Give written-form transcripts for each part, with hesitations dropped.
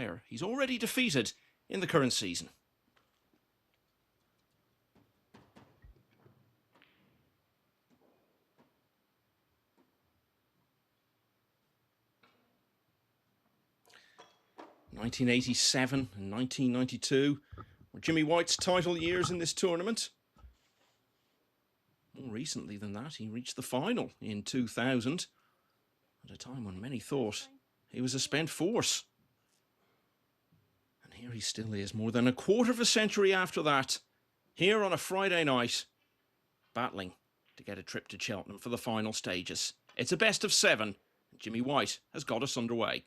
player he's already defeated in the current season. (1987 and 1992 were Jimmy White's title years in this tournament. More recently than that, he reached the final in 2000, at a time when many thought he was a spent force. And here he still is, more than a quarter of a century after that, here on a Friday night, battling to get a trip to Cheltenham for the final stages. It's a best of 7, and Jimmy White has got us underway.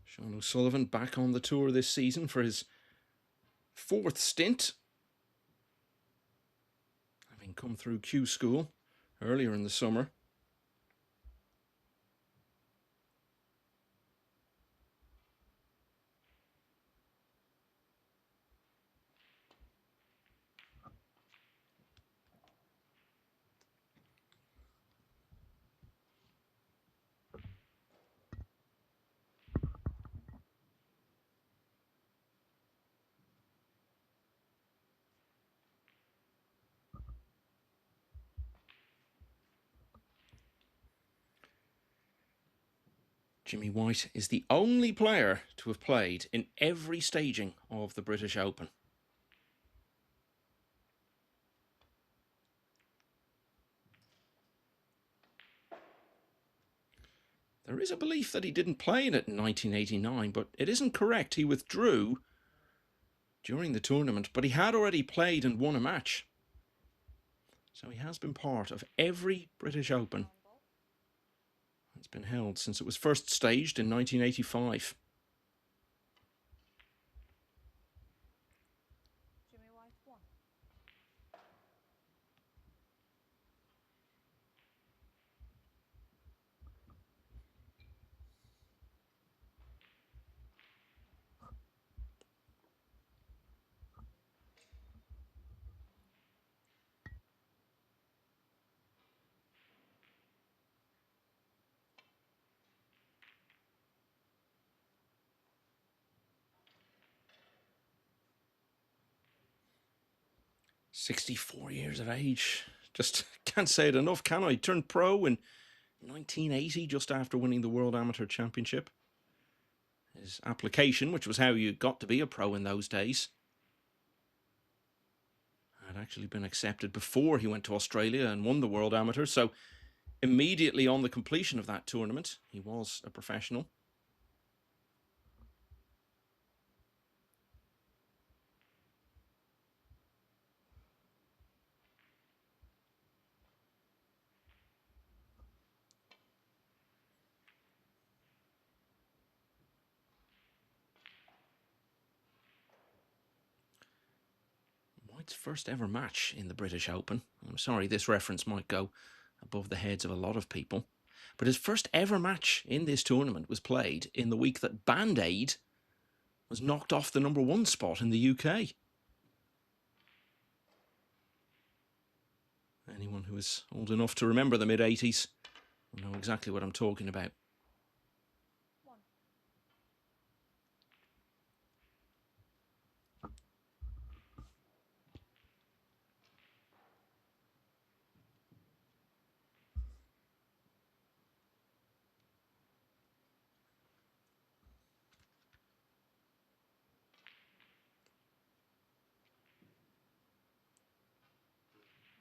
Sean O'Sullivan back on the tour this season for his 4th stint, having come through Q School earlier in the summer. Jimmy White is the only player to have played in every staging of the British Open. There is a belief that he didn't play in it in 1989, but it isn't correct. He withdrew during the tournament, but he had already played and won a match. So he has been part of every British Open that's been held since it was first staged in 1985. Jimmy White 1. "64 years of age. Just can't say it enough, can I? Turned pro in 1980, just after winning the World Amateur Championship. His application, which was how you got to be a pro in those days, had actually been accepted before he went to Australia and won the World Amateur. So immediately on the completion of that tournament, he was a professional. White's first ever match in the British Open. I'm sorry, this reference might go above the heads of a lot of people, but his first ever match in this tournament was played in the week that Band-Aid was knocked off the #1 spot in the UK. Anyone who is old enough to remember the mid-80s will know exactly what I'm talking about.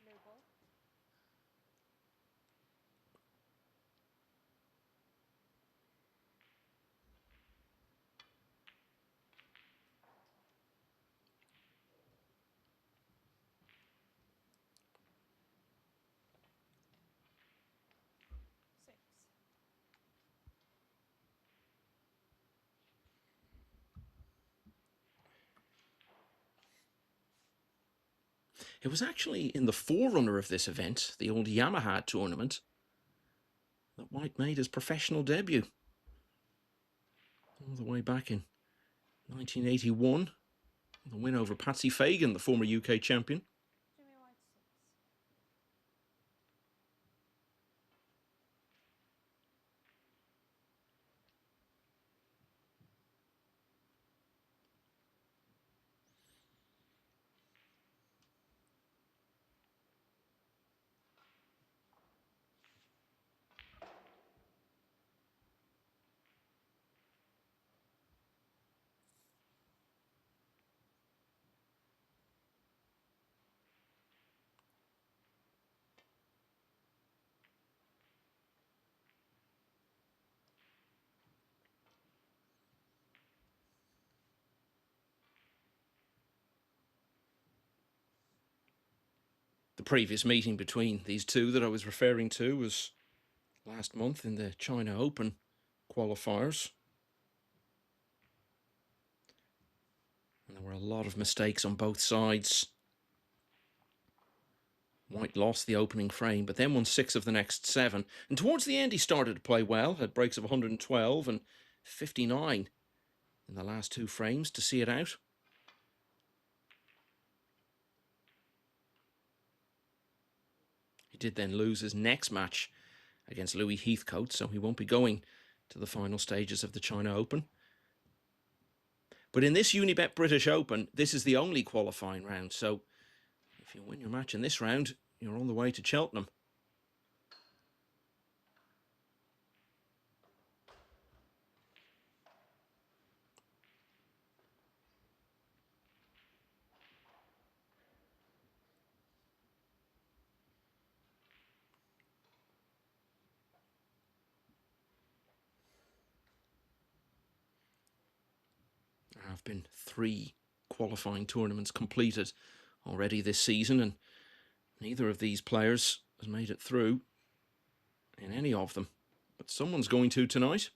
Blue ball. Six. It was actually in the forerunner of this event, the old Yamaha tournament, that White made his professional debut. all the way back in 1981. The win over Patsy Fagan, the former UK champion. Jimmy White 6. The previous meeting between these two that I was referring to was last month in the China Open qualifiers. And there were a lot of mistakes on both sides. White lost the opening frame, but then won 6 of the next 7. And towards the end, he started to play well, had breaks of 112 and 59 in the last 2 frames to see it out. He did then lose his next match against Louis Heathcote, so he won't be going to the final stages of the China Open. But in this Unibet British Open, this is the only qualifying round, so if you win your match in this round, you're on the way to Cheltenham. There have been 3 qualifying tournaments completed already this season, and neither of these players has made it through in any of them. But someone's going to tonight.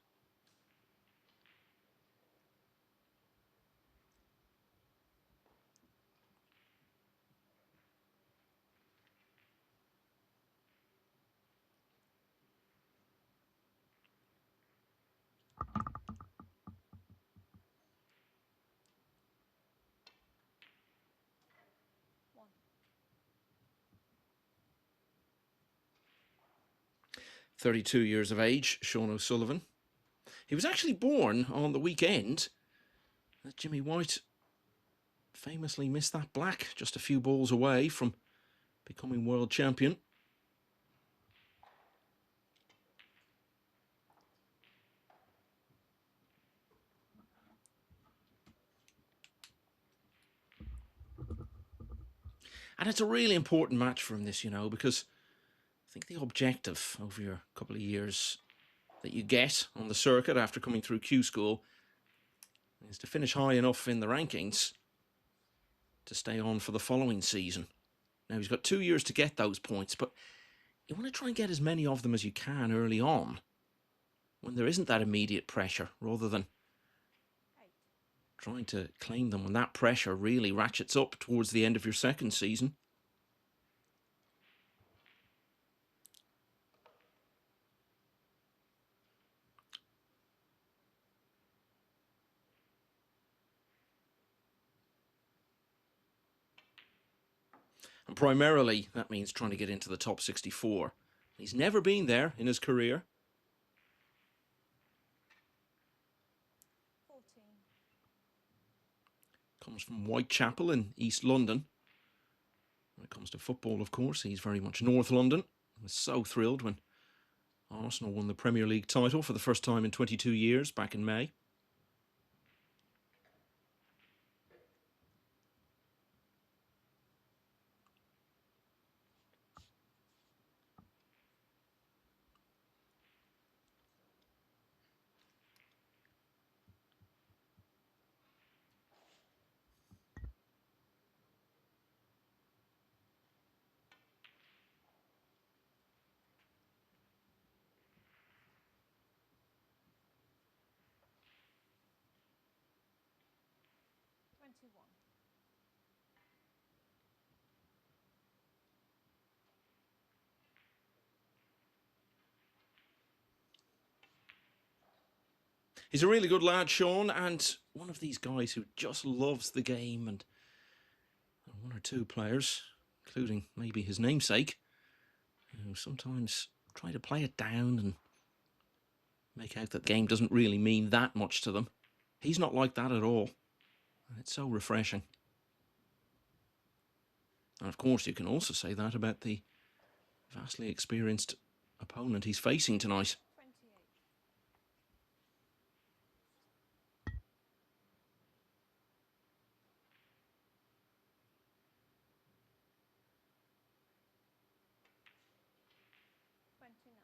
One. 32 years of age, Sean O'Sullivan. He was actually born on the weekend that Jimmy White famously missed that black, just a few balls away from becoming world champion. And it's a really important match for him, this, because I think the objective over your couple of years that you get on the circuit after coming through Q School is to finish high enough in the rankings to stay on for the following season. Now, he's got 2 years to get those points, but you want to try and get as many of them as you can early on when there isn't that immediate pressure, rather than 8. trying to claim them when that pressure really ratchets up towards the end of your second season. And primarily, that means trying to get into the top 64. He's never been there in his career. 14. Comes from Whitechapel in East London. When it comes to football, of course, he's very much North London. I was so thrilled when Arsenal won the Premier League title for the first time in 22 years back in May. One. He's a really good lad, Sean, and one of these guys who just loves the game, and one or two players, including maybe his namesake, who sometimes try to play it down and make out that the game doesn't really mean that much to them. He's not like that at all. It's so refreshing. And of course, you can also say that about the vastly experienced opponent he's facing tonight. 28.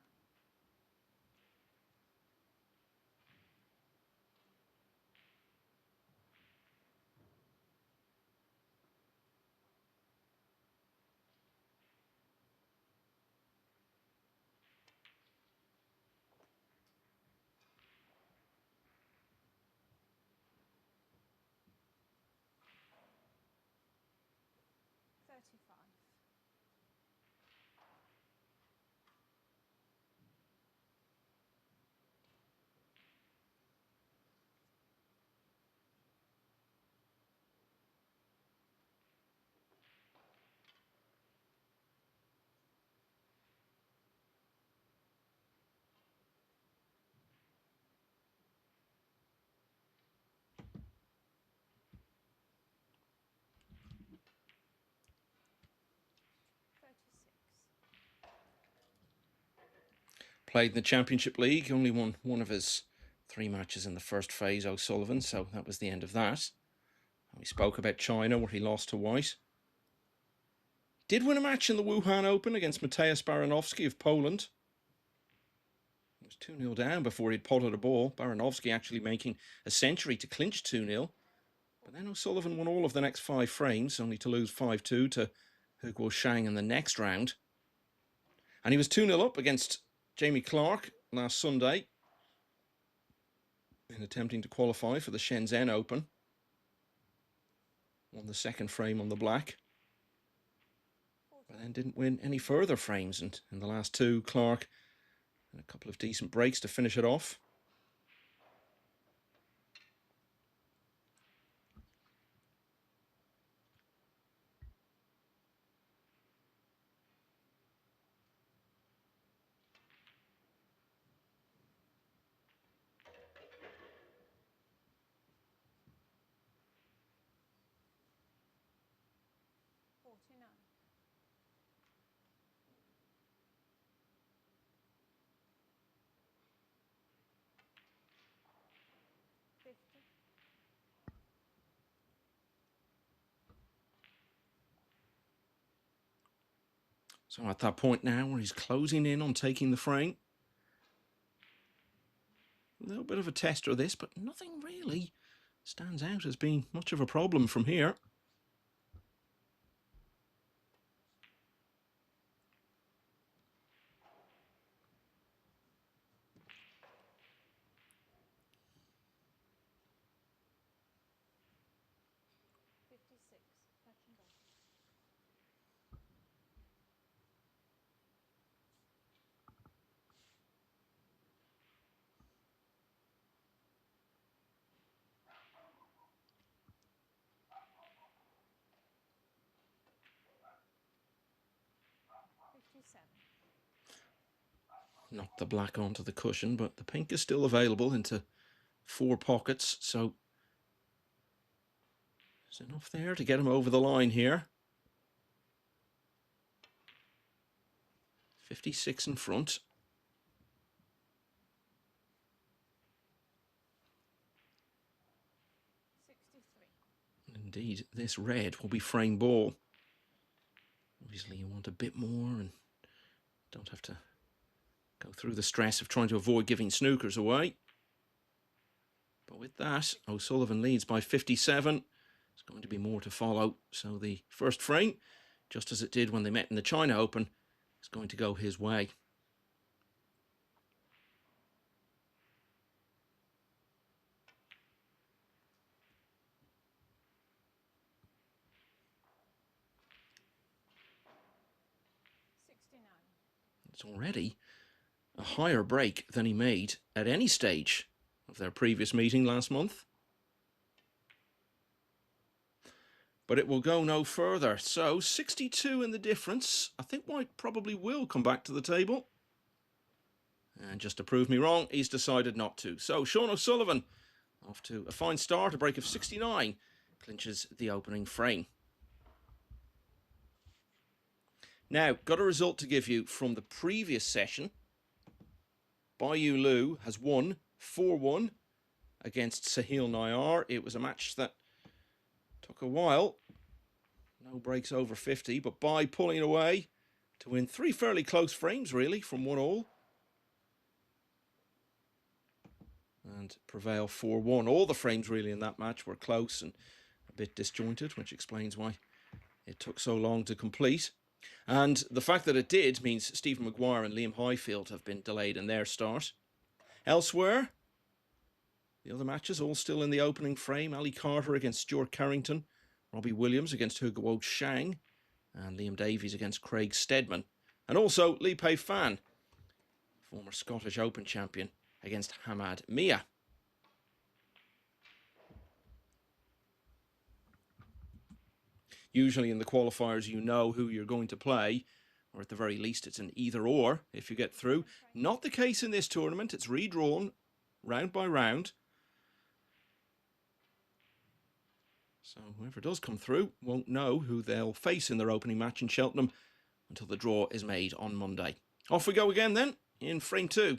Played in the Championship League, only won one of his 3 matches in the first phase, O'Sullivan, so that was the end of that. We spoke about China, where he lost to White. Did win a match in the Wuhan Open against Mateusz Baranowski of Poland. He was 2-0 down before he'd potted a ball. Baranowski actually making a century to clinch 2-0. But then O'Sullivan won all of the next 5 frames, only to lose 5-2 to Huguo Shang in the next round. And he was 2-0 up against Jamie Clark last Sunday in attempting to qualify for the Shenzhen Open. Won the second frame on the black, but then didn't win any further frames. And in the last 2, Clark had a couple of decent breaks to finish it off. So at that point now where he's closing in on taking the frame. A little bit of a tester this, but nothing really stands out as being much of a problem from here. Knocked the black onto the cushion, but the pink is still available into 4 pockets, so there's enough there to get him over the line here. 56 in front. Indeed, this red will be frame ball. Obviously, you want a bit more and don't have to go through the stress of trying to avoid giving snookers away. But with that, O'Sullivan leads by 57. There's going to be more to follow. So the first frame, just as it did when they met in the China Open, is going to go his way. It's already a higher break than he made at any stage of their previous meeting last month. But it will go no further. So 62 in the difference. I think White probably will come back to the table. And just to prove me wrong, he's decided not to. So Sean O'Sullivan, off to a fine start, a break of 69, clinches the opening frame. Now, got a result to give you from the previous session. Bayou Lu has won 4-1 against Sahil Nair. It was a match that took a while. No breaks over 50, but Bai pulling it away to win 3 fairly close frames, really, from 1-all. And prevail 4-1. All the frames, really, in that match were close and a bit disjointed, which explains why it took so long to complete. And the fact that it did means Stephen Maguire and Liam Highfield have been delayed in their start. Elsewhere, the other matches all still in the opening frame. Ali Carter against Stuart Carrington, Robbie Williams against Hugo Shang, and Liam Davies against Craig Steadman. And also Li Pei Fan, former Scottish Open champion, against Hamad Mia. Usually in the qualifiers you know who you're going to play, or at the very least it's an either or if you get through. Not the case in this tournament. It's redrawn round by round. So whoever does come through won't know who they'll face in their opening match in Cheltenham until the draw is made on Monday. Off we go again then in frame 2.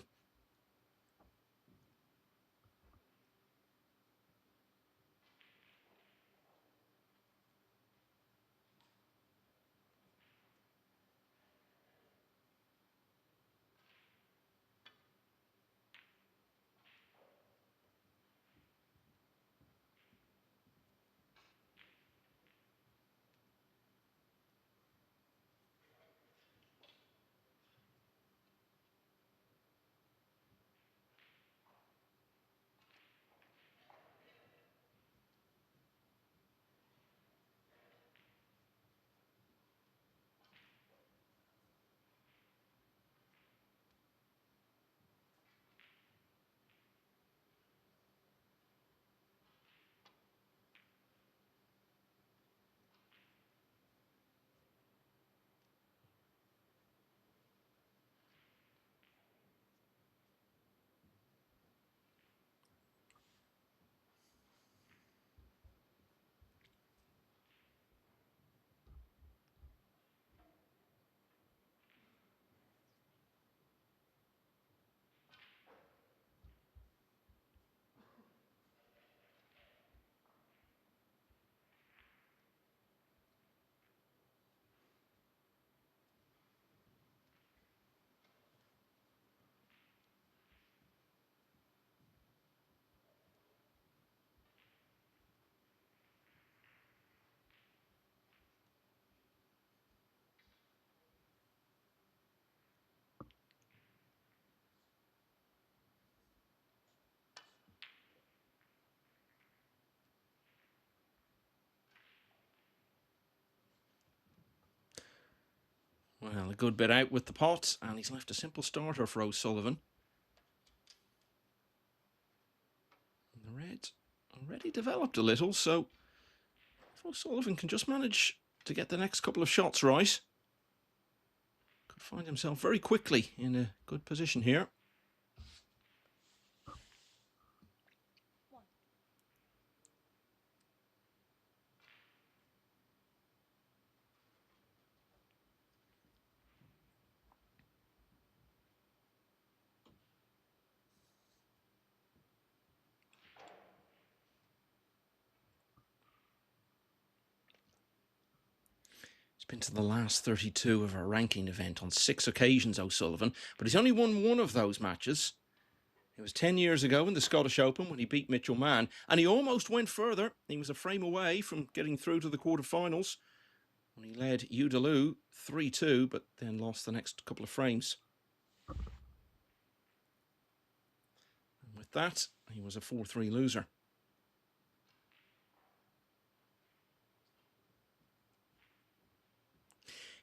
Well, a good bit out with the pot, and he's left a simple starter for O'Sullivan. And the red already developed a little, so if O'Sullivan can just manage to get the next couple of shots right, could find himself very quickly in a good position here. He's been to the last 32 of our ranking event on 6 occasions, O'Sullivan, but he's only won one of those matches. It was 10 years ago in the Scottish Open when he beat Mitchell Mann, and he almost went further. He was a frame away from getting through to the quarterfinals when he led Yu Delu 3-2, but then lost the next couple of frames. And with that, he was a 4-3 loser.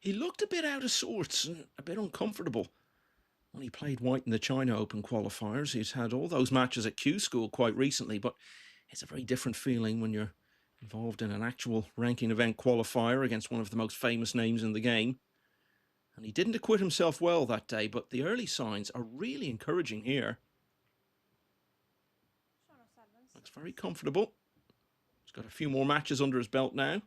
He looked a bit out of sorts and a bit uncomfortable Well, he played white in the China Open qualifiers. He's had all those matches at Q School quite recently, but it's a very different feeling when you're involved in an actual ranking event qualifier against one of the most famous names in the game. And he didn't acquit himself well that day, but the early signs are really encouraging here. Looks very comfortable. He's got a few more matches under his belt now.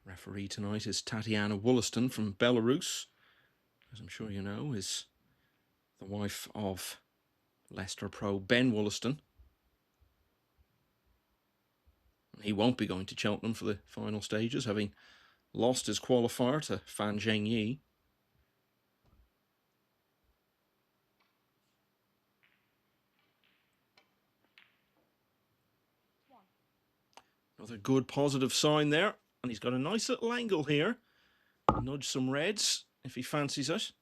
Referee tonight is Tatiana Wollaston from Belarus, as I'm sure you know, is the wife of Leicester pro Ben Wollaston. He won't be going to Cheltenham for the final stages, having lost his qualifier to Fan Zhengyi. Another good positive sign there, and he's got a nice little angle here. Nudge some reds if he fancies it.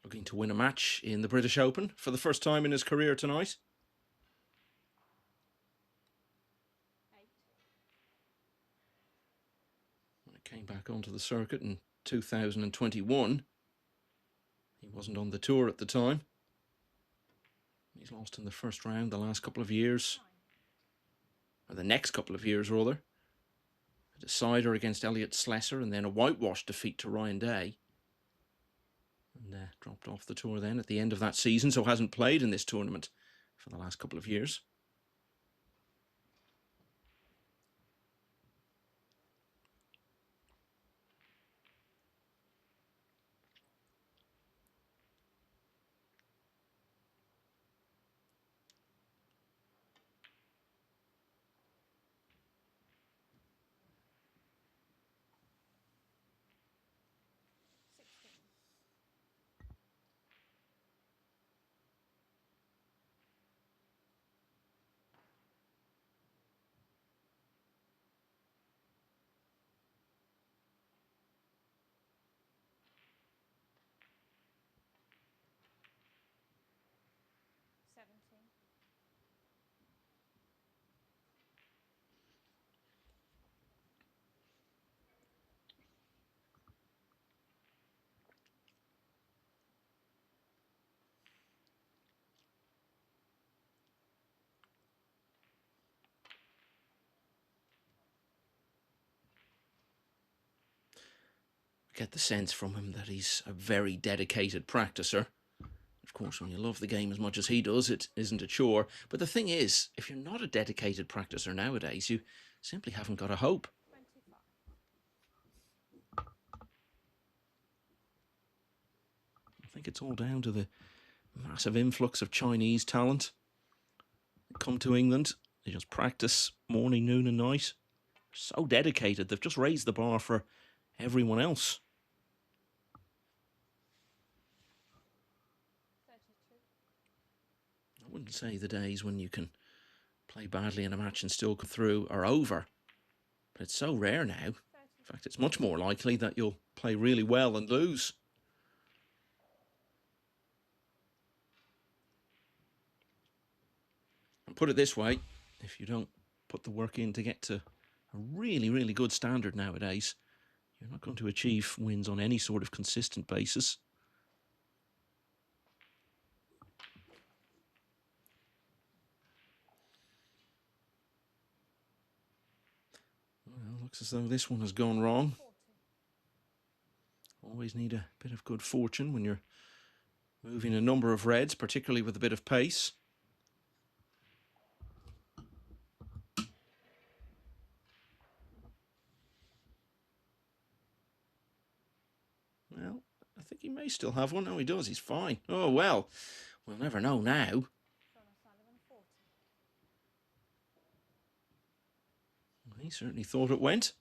Looking to win a match in the British Open for the first time in his career tonight. When it came back onto the circuit in 2021, he wasn't on the tour at the time. He's lost in the first round the last couple of years, or the next couple of years rather. A decider against Elliot Slesser and then a whitewash defeat to Ryan Day. And dropped off the tour then at the end of that season, so hasn't played in this tournament for the last couple of years. Get the sense from him that he's a very dedicated practicer. Of course, when you love the game as much as he does, it isn't a chore. But the thing is, if you're not a dedicated practicer nowadays, you simply haven't got a hope. 25. I think it's all down to the massive influx of Chinese talent. They come to England, they just practice morning, noon and night. So dedicated, they've just raised the bar for everyone else. I wouldn't say the days when you can play badly in a match and still come through are over, but it's so rare now. In fact, it's much more likely that you'll play really well and lose. And put it this way, if you don't put the work in to get to a really, really good standard nowadays, you're not going to achieve wins on any sort of consistent basis. Well, looks as though this one has gone wrong. Always need a bit of good fortune when you're moving a number of reds, particularly with a bit of pace. Well, I think he may still have one. No, he does. He's fine. Oh, well, we'll never know now. He certainly thought it went.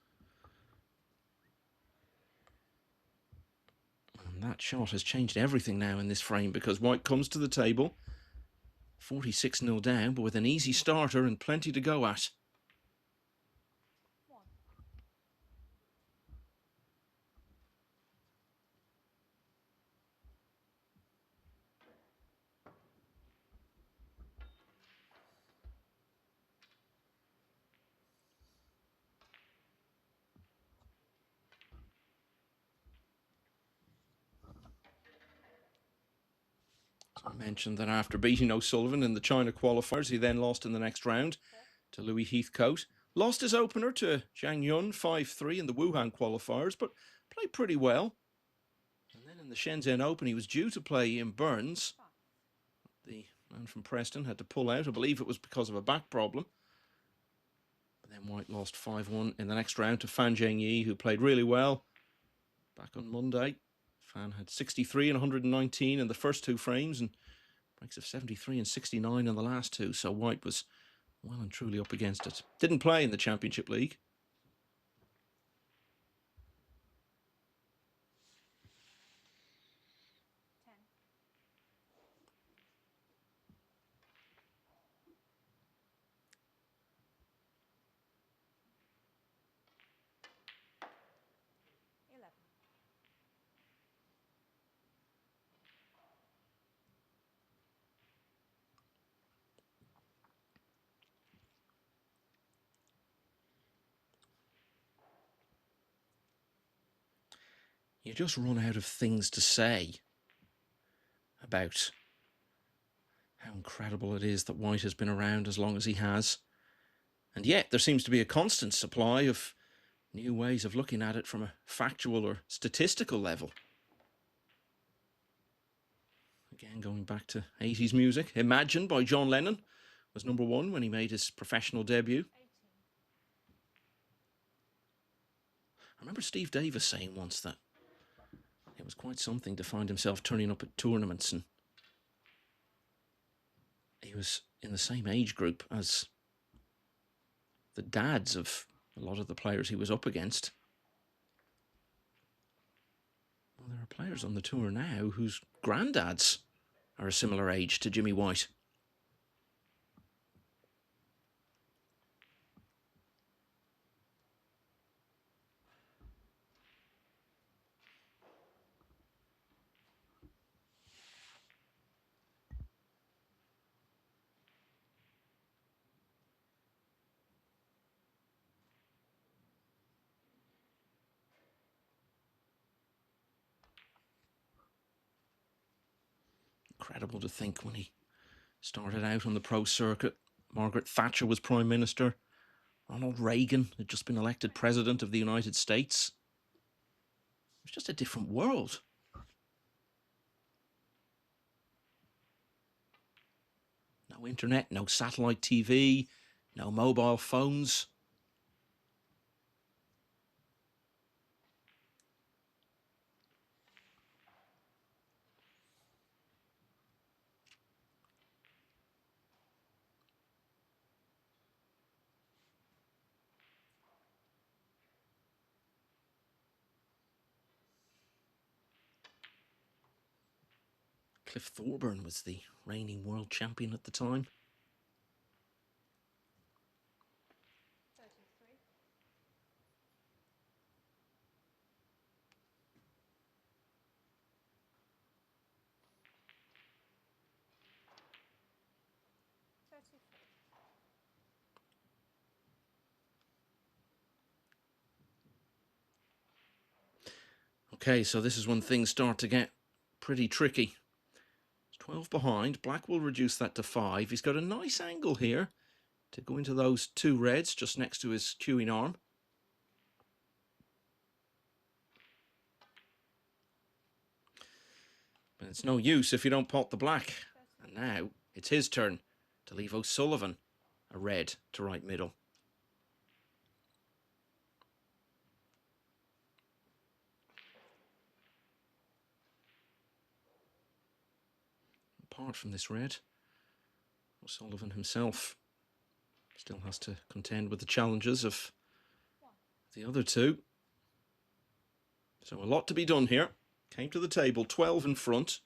And that shot has changed everything now in this frame, because White comes to the table 46-0 down, but with an easy starter and plenty to go at. 1. I mentioned that after beating O'Sullivan in the China qualifiers, he then lost in the next round to Louis Heathcote. Lost his opener to Zhang Yun 5-3 in the Wuhan qualifiers, but played pretty well. And then in the Shenzhen Open, he was due to play in Burns. The man from Preston had to pull out. I believe it was because of a back problem. But then White lost 5-1 in the next round to Fan Zhengyi, who played really well back on Monday. Fan had 63 and 119 in the first two frames and breaks of 73 and 69 in the last two. So White was well and truly up against it. Didn't play in the Championship League. 10. 11. You just run out of things to say about how incredible it is that White has been around as long as he has. And yet there seems to be a constant supply of new ways of looking at it from a factual or statistical level. Again, going back to 80s music, Imagine by John Lennon was #1 when he made his professional debut. 18. I remember Steve Davis saying once that it was quite something to find himself turning up at tournaments, and he was in the same age group as the dads of a lot of the players he was up against. Well, there are players on the tour now whose granddads are a similar age to Jimmy White. Incredible to think when he started out on the pro circuit, Margaret Thatcher was Prime Minister. Ronald Reagan had just been elected President of the United States. It was just a different world. No internet, no satellite TV, no mobile phones. Cliff Thorburn was the reigning world champion at the time. 33. 34. Okay, so this is when things start to get pretty tricky. It's 12 behind. Black will reduce that to 5. He's got a nice angle here to go into those two reds just next to his cueing arm. But it's no use if you don't pot the black. And now it's his turn to leave O'Sullivan a red to right middle. Apart from this red, O'Sullivan himself still has to contend with the challenges of the other two. So a lot to be done here. Came to the table 12 in front.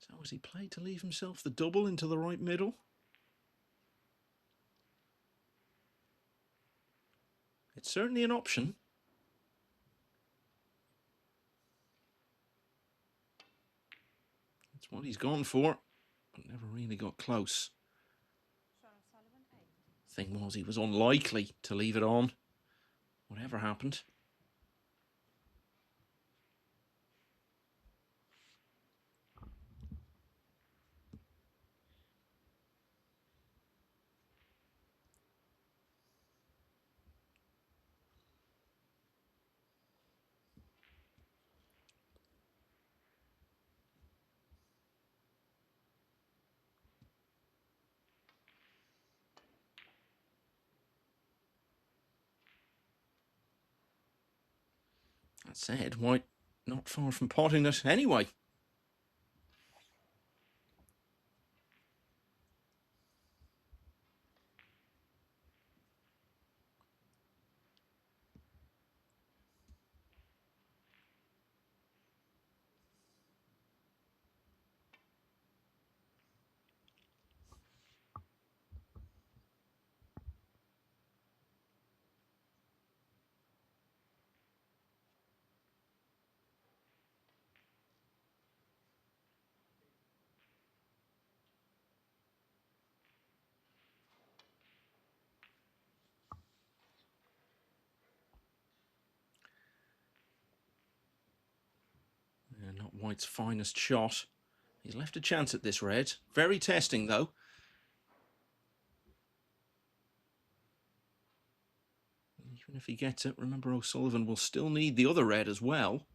So has he played to leave himself the double into the right middle? It's certainly an option. That's what he's gone for, but never really got close. Thing was, he was unlikely to leave it on, whatever happened. That said, White not far from potting it anyway. Yeah, not White's finest shot. He's left a chance at this red. Very testing, though. Even if he gets it, remember O'Sullivan will still need the other red as well.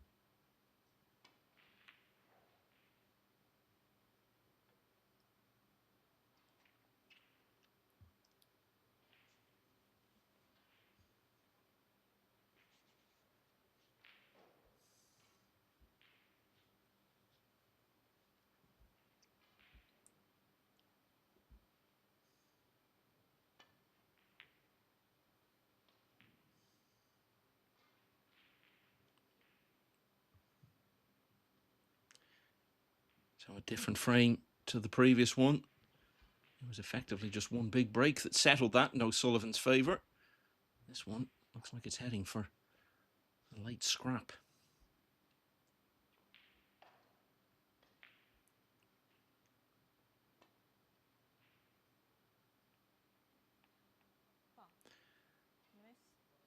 So a different frame to the previous one. It was effectively just one big break that settled that in O'Sullivan's favour. This one looks like it's heading for a late scrap.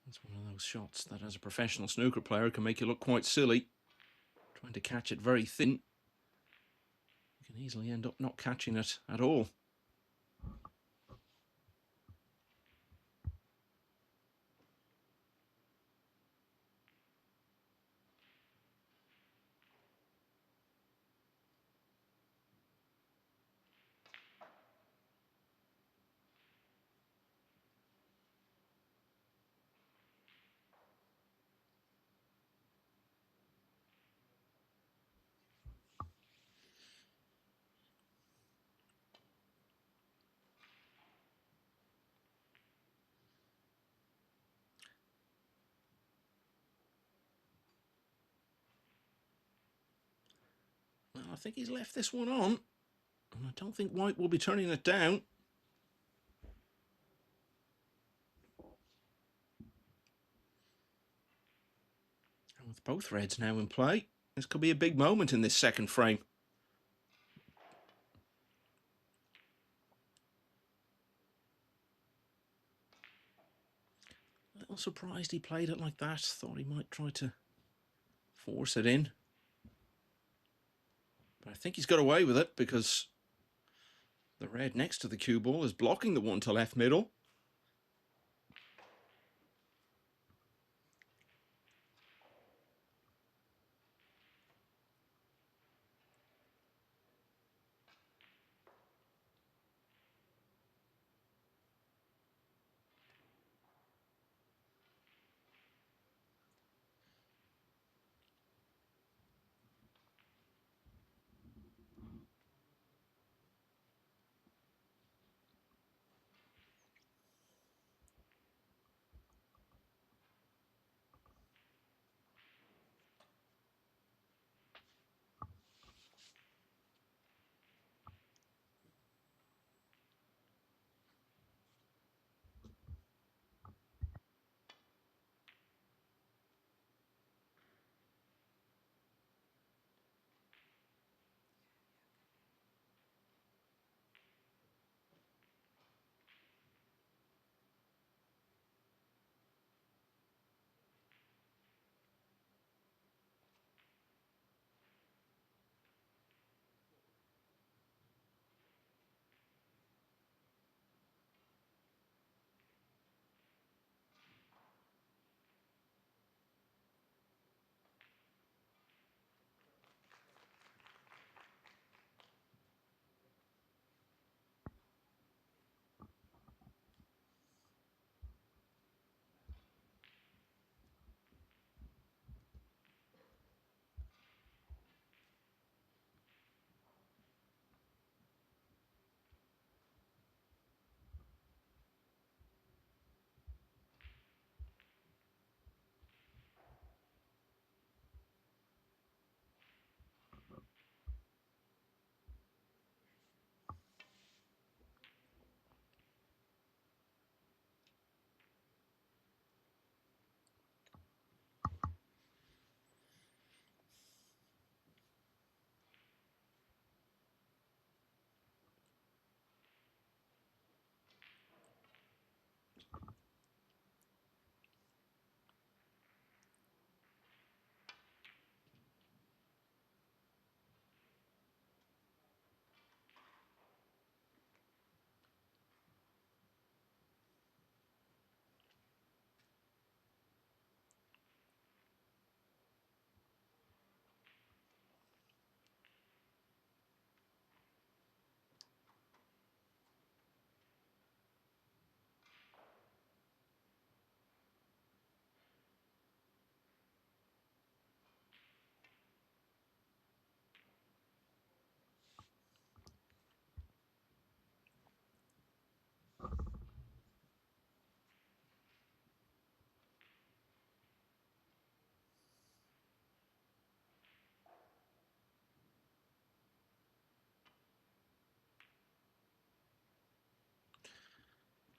That's one of those shots that as a professional snooker player can make you look quite silly. Trying to catch it very thin. You can easily end up not catching it at all. Well, I think he's left this one on, and I don't think White will be turning it down. With both reds now in play, this could be a big moment in this second frame. A little surprised he played it like that. Thought he might try to force it in. But I think he's got away with it because the red next to the cue ball is blocking the one to left middle.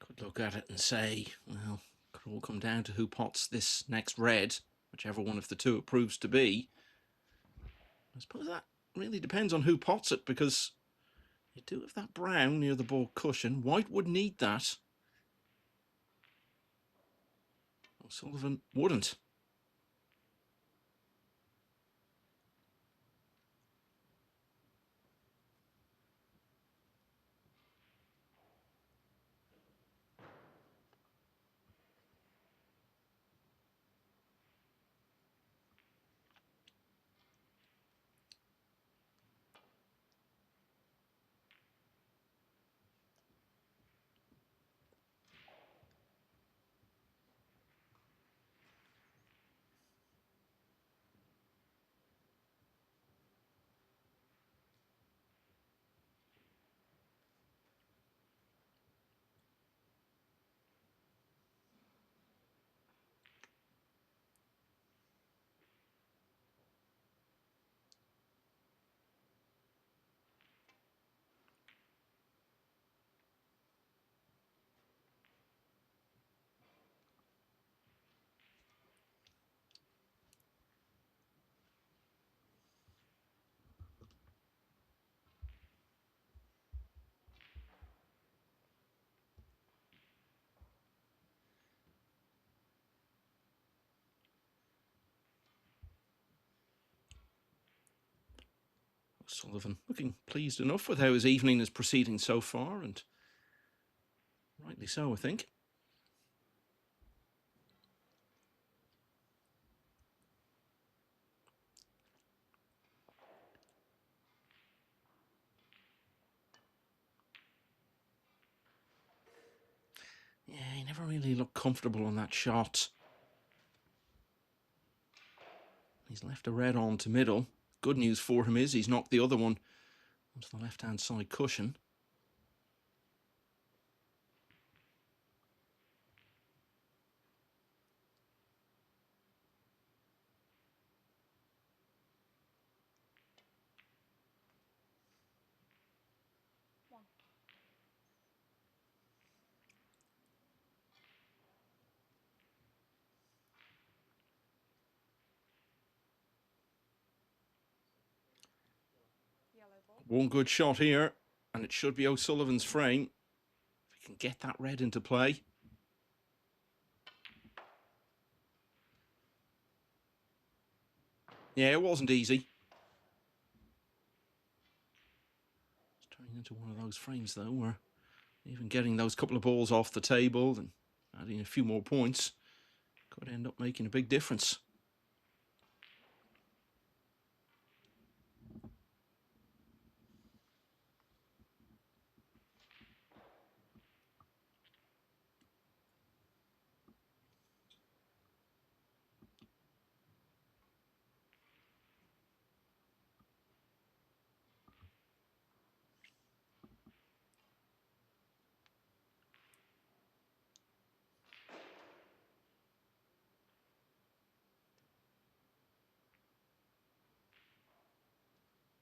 Could look at it and say, well, could all come down to who pots this next red, whichever one of the two it proves to be. I suppose that really depends on who pots it, because you do have that brown near the ball cushion. White would need that. O'Sullivan wouldn't. O'Sullivan looking pleased enough with how his evening is proceeding so far, and rightly so, I think. Yeah, he never really looked comfortable on that shot. He's left a red on to middle. Good news for him is he's knocked the other one onto the left-hand side cushion. Yellow ball. One good shot here, and it should be O'Sullivan's frame. If he can get that red into play. Yeah, it wasn't easy. It's turning into one of those frames, though, where even getting those couple of balls off the table and adding a few more points could end up making a big difference.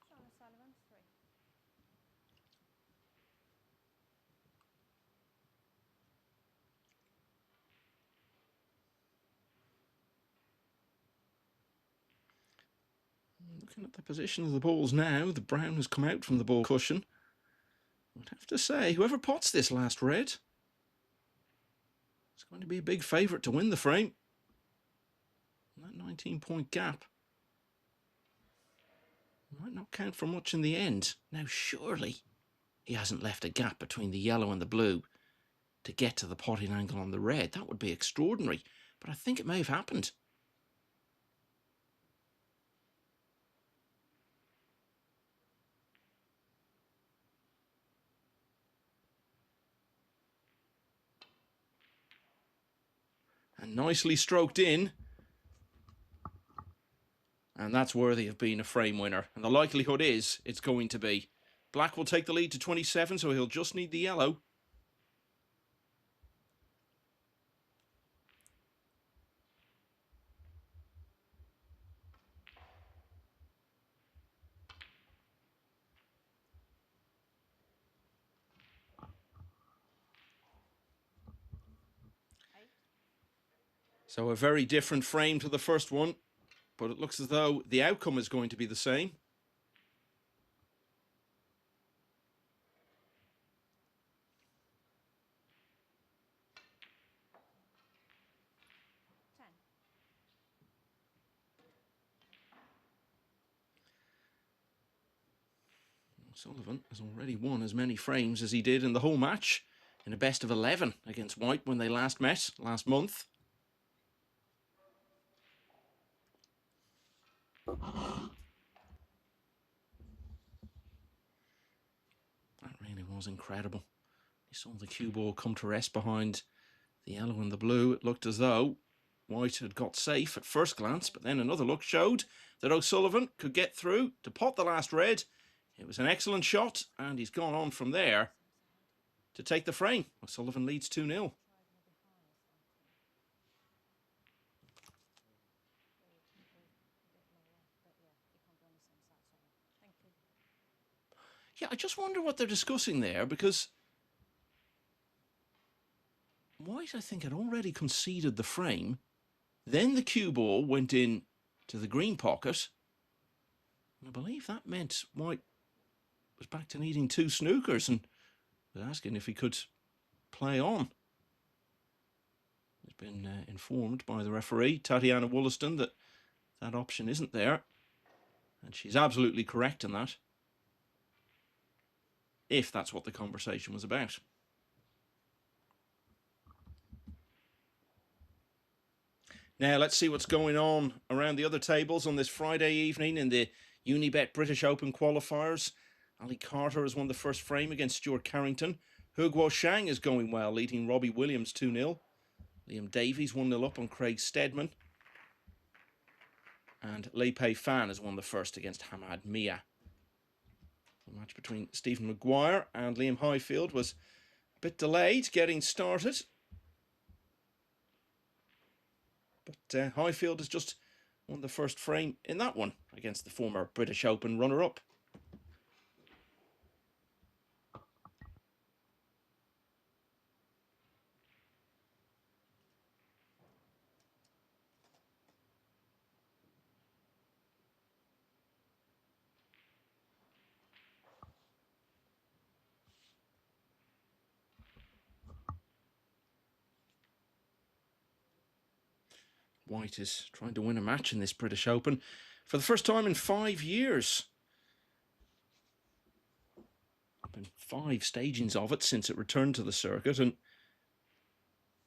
John O'Sullivan, 3. Looking at the position of the balls now, the brown has come out from the ball cushion. I'd have to say, whoever pots this last red is going to be a big favourite to win the frame. And that 19-point gap might not count for much in the end. Now, surely he hasn't left a gap between the yellow and the blue to get to the potting angle on the red. That would be extraordinary, but I think it may have happened. And nicely stroked in. And that's worthy of being a frame winner. And the likelihood is it's going to be. Black will take the lead to 27, so he'll just need the yellow. So a very different frame to the first one, but it looks as though the outcome is going to be the same. Sullivan has already won as many frames as he did in the whole match in a best of 11 against White when they last met last month. That really was incredible. You saw the cue ball come to rest behind the yellow and the blue. It looked as though White had got safe at first glance, but then another look showed that O'Sullivan could get through to pot the last red. It was an excellent shot, and he's gone on from there to take the frame. O'Sullivan leads 2-0. Yeah, I just wonder what they're discussing there, because White, I think, had already conceded the frame. Then the cue ball went in to the green pocket. And I believe that meant White was back to needing 2 snookers and was asking if he could play on. He's been informed by the referee, Tatiana Wollaston, that that option isn't there. And she's absolutely correct in that. if that's what the conversation was about. Now, let's see what's going on around the other tables on this Friday evening in the Unibet British Open qualifiers. Ali Carter has won the first frame against Stuart Carrington. Hu Guoshang is going well, leading Robbie Williams 2-0. Liam Davies 1-0 up on Craig Steadman. And Lei Pei Fan has won the first against Hamad Mia. The match between Stephen Maguire and Liam Highfield was a bit delayed getting started. But Highfield has just won the first frame in that one against the former British Open runner-up. White is trying to win a match in this British Open for the first time in 5 years. Been 5 stagings of it since it returned to the circuit, and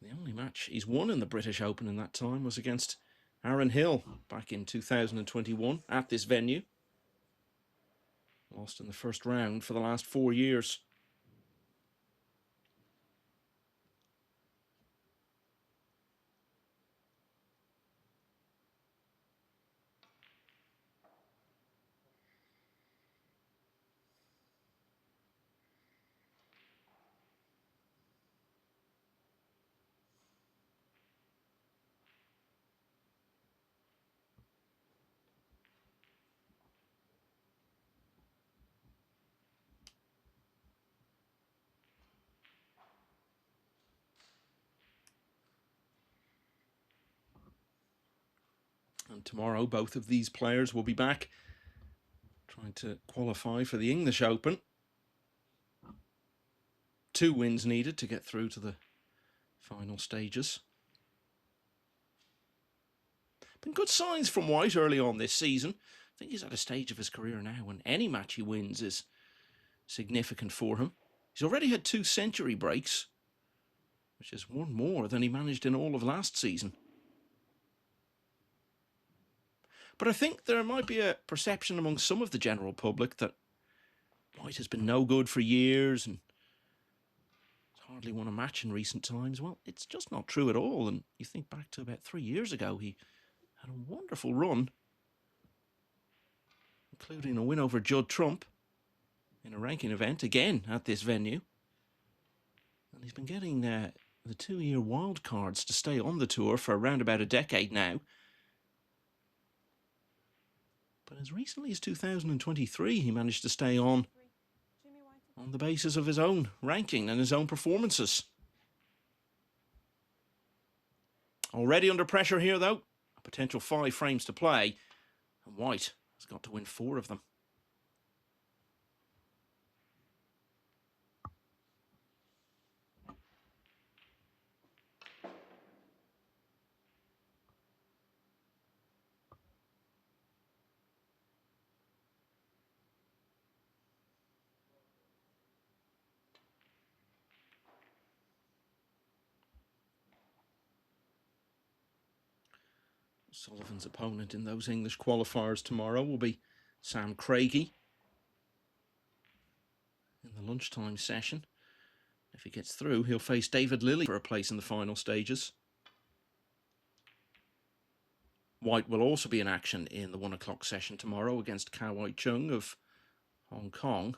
the only match he's won in the British Open in that time was against Aaron Hill back in 2021 at this venue. Lost in the first round for the last 4 years. And tomorrow, both of these players will be back trying to qualify for the English Open. 2 wins needed to get through to the final stages. Been good signs from White early on this season. I think he's at a stage of his career now when any match he wins is significant for him. He's already had 2 century breaks, which is 1 more than he managed in all of last season. But I think there might be a perception among some of the general public that White has been no good for years and hardly won a match in recent times. Well, it's just not true at all. And you think back to about 3 years ago, he had a wonderful run, including a win over Judd Trump in a ranking event, again at this venue. And he's been getting the 2-year wild cards to stay on the tour for around about a decade now. But as recently as 2023, he managed to stay on the basis of his own ranking and his own performances. Already under pressure here, though. A potential 5 frames to play. And White has got to win 4 of them. Sullivan's opponent in those English qualifiers tomorrow will be Sam Craigie in the lunchtime session. If he gets through, he'll face David Lilley for a place in the final stages. White will also be in action in the 1 o'clock session tomorrow against Ka Wai Chung of Hong Kong.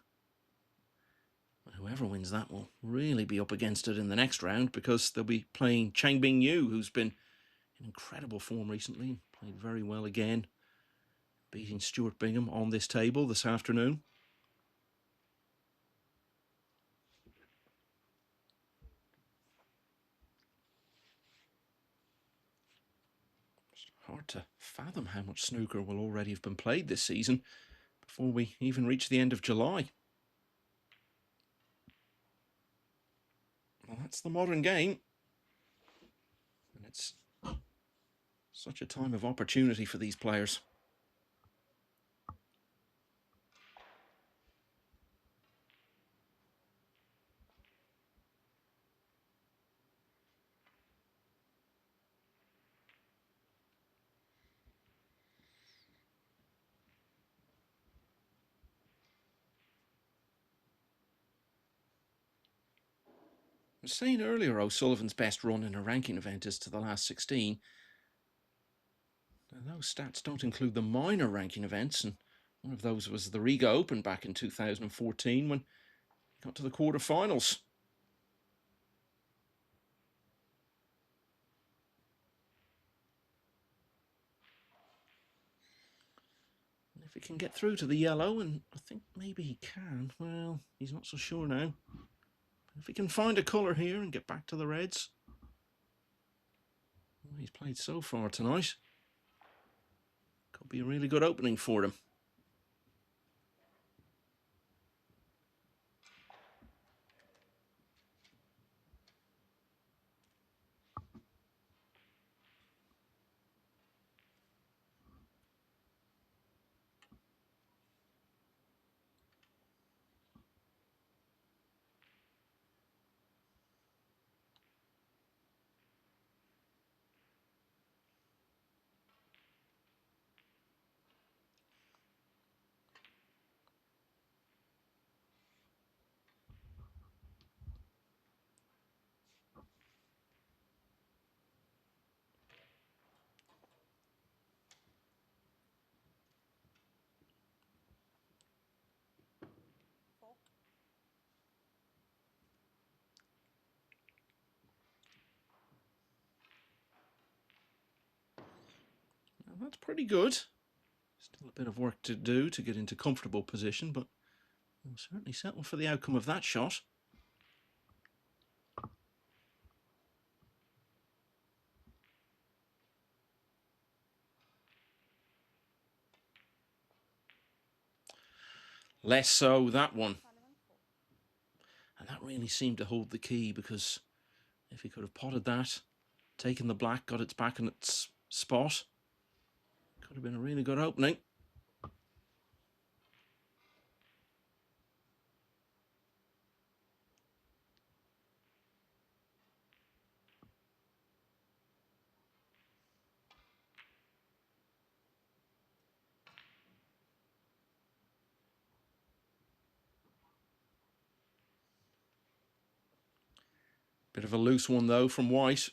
And whoever wins that will really be up against it in the next round, because they'll be playing Changbing Yu, who's been in incredible form recently and played very well again, beating Stuart Bingham on this table this afternoon. It's hard to fathom how much snooker will already have been played this season before we even reach the end of July. Well, that's the modern game. And it's such a time of opportunity for these players. was saying earlier, O'Sullivan's best run in a ranking event is to the last 16. Now, those stats don't include the minor ranking events, and one of those was the Riga Open back in 2014 when he got to the quarterfinals. And if he can get through to the yellow, and I think maybe he can, well, he's not so sure now. But if he can find a colour here and get back to the reds, well, he's played so far tonight. Could be a really good opening for him. Four. Well, that's pretty good. Still a bit of work to do to get into comfortable position, but we'll certainly settle for the outcome of that shot. Less so, that one. Sullivan, 4. And that really seemed to hold the key, because if he could have potted that, taken the black, got its back in its spot, could have been a really good opening. Bit of a loose one though from White.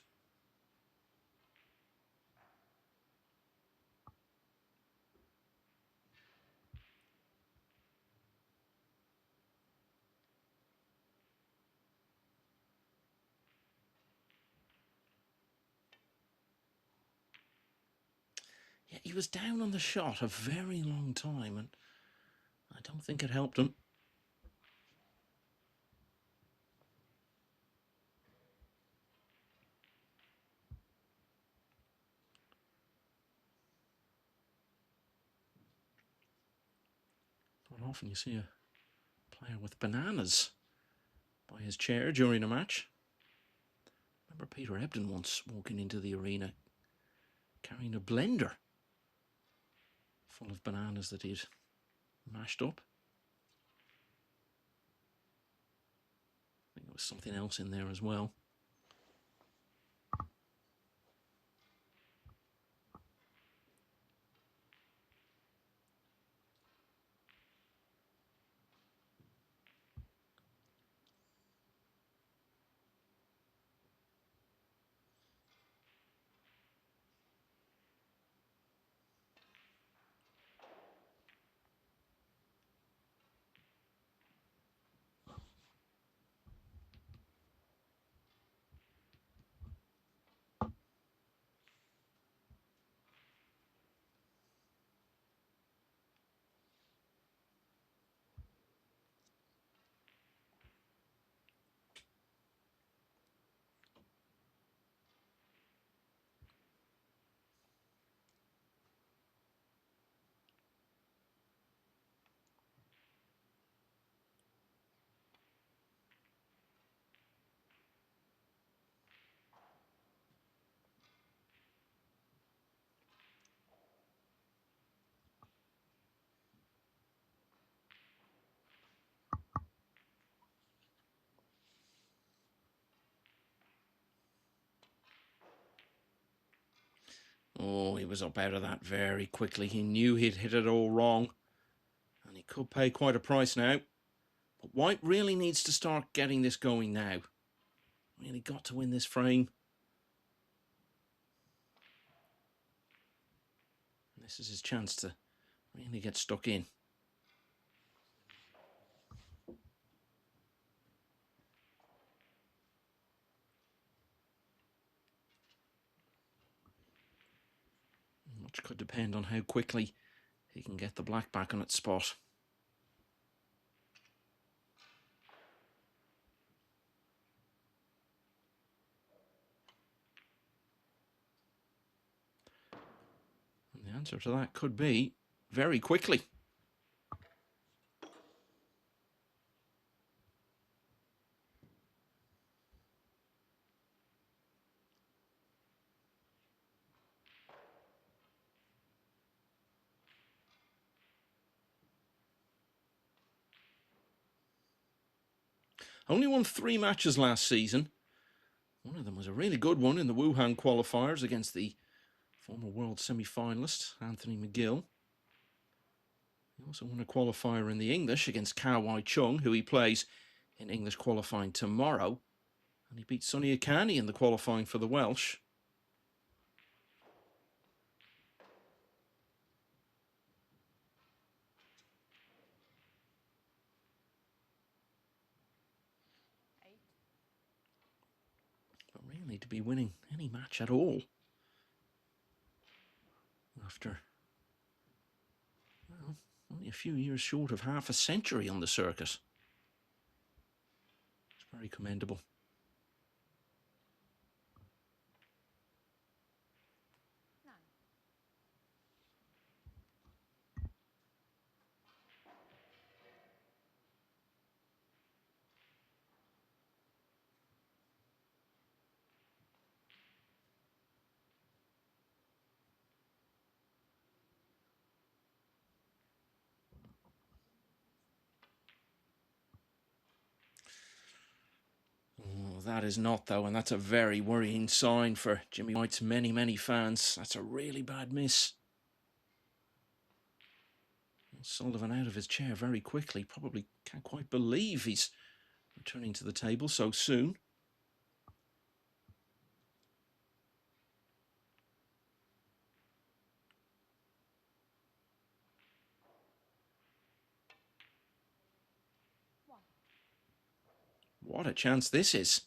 Yeah, he was down on the shot a very long time, and I don't think it helped him. Not often you see a player with bananas by his chair during a match. Remember Peter Ebdon once walking into the arena carrying a blender full of bananas that he'd mashed up. I think there was something else in there as well. Oh, he was up out of that very quickly. He knew he'd hit it all wrong, and he could pay quite a price now. But White really needs to start getting this going now. Really got to win this frame. And this is his chance to really get stuck in. Much could depend on how quickly he can get the black back on its spot. And the answer to that could be very quickly. Only won 3 matches last season. One of them was a really good one in the Wuhan qualifiers against the former world semi-finalist Anthony McGill. He also won a qualifier in the English against Kawai Chung, who he plays in English qualifying tomorrow. And he beat Sonny Akani in the qualifying for the Welsh. But really, to be winning any match at all after, well, only a few years short of half a century on the circuit. It's very commendable. Oh, that is not, though, and that's a very worrying sign for Jimmy White's many, many fans. That's a really bad miss. Sullivan out of his chair very quickly. Probably can't quite believe he's returning to the table so soon. What a chance this is.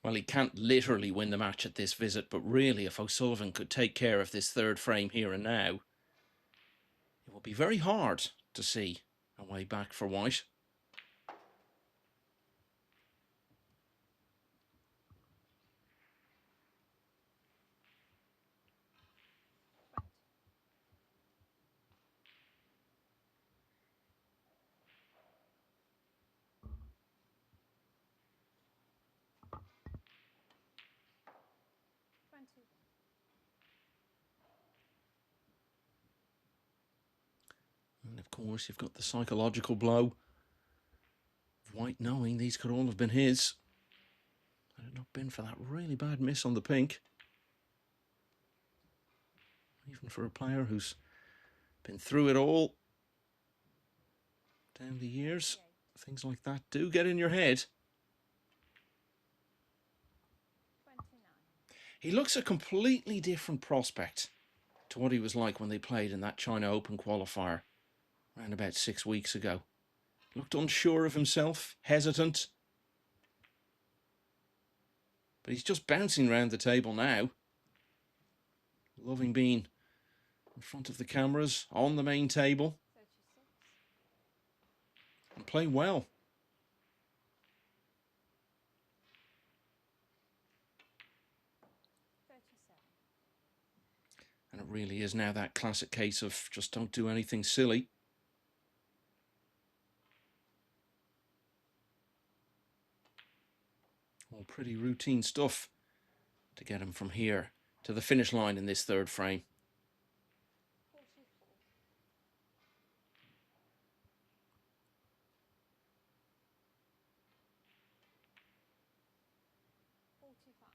Well, he can't literally win the match at this visit, but really, if O'Sullivan could take care of this third frame here and now, it would be very hard to see a way back for White. And of course, you've got the psychological blow of White knowing these could all have been his. Had it not been for that really bad miss on the pink. Even for a player who's been through it all down the years, things like that do get in your head. He looks a completely different prospect to what he was like when they played in that China Open qualifier around about 6 weeks ago. Looked unsure of himself, hesitant. But he's just bouncing around the table now. Loving being in front of the cameras, on the main table. 36. And playing well. 37. And it really is now that classic case of just don't do anything silly. All pretty routine stuff to get him from here to the finish line in this third frame. 44. 45.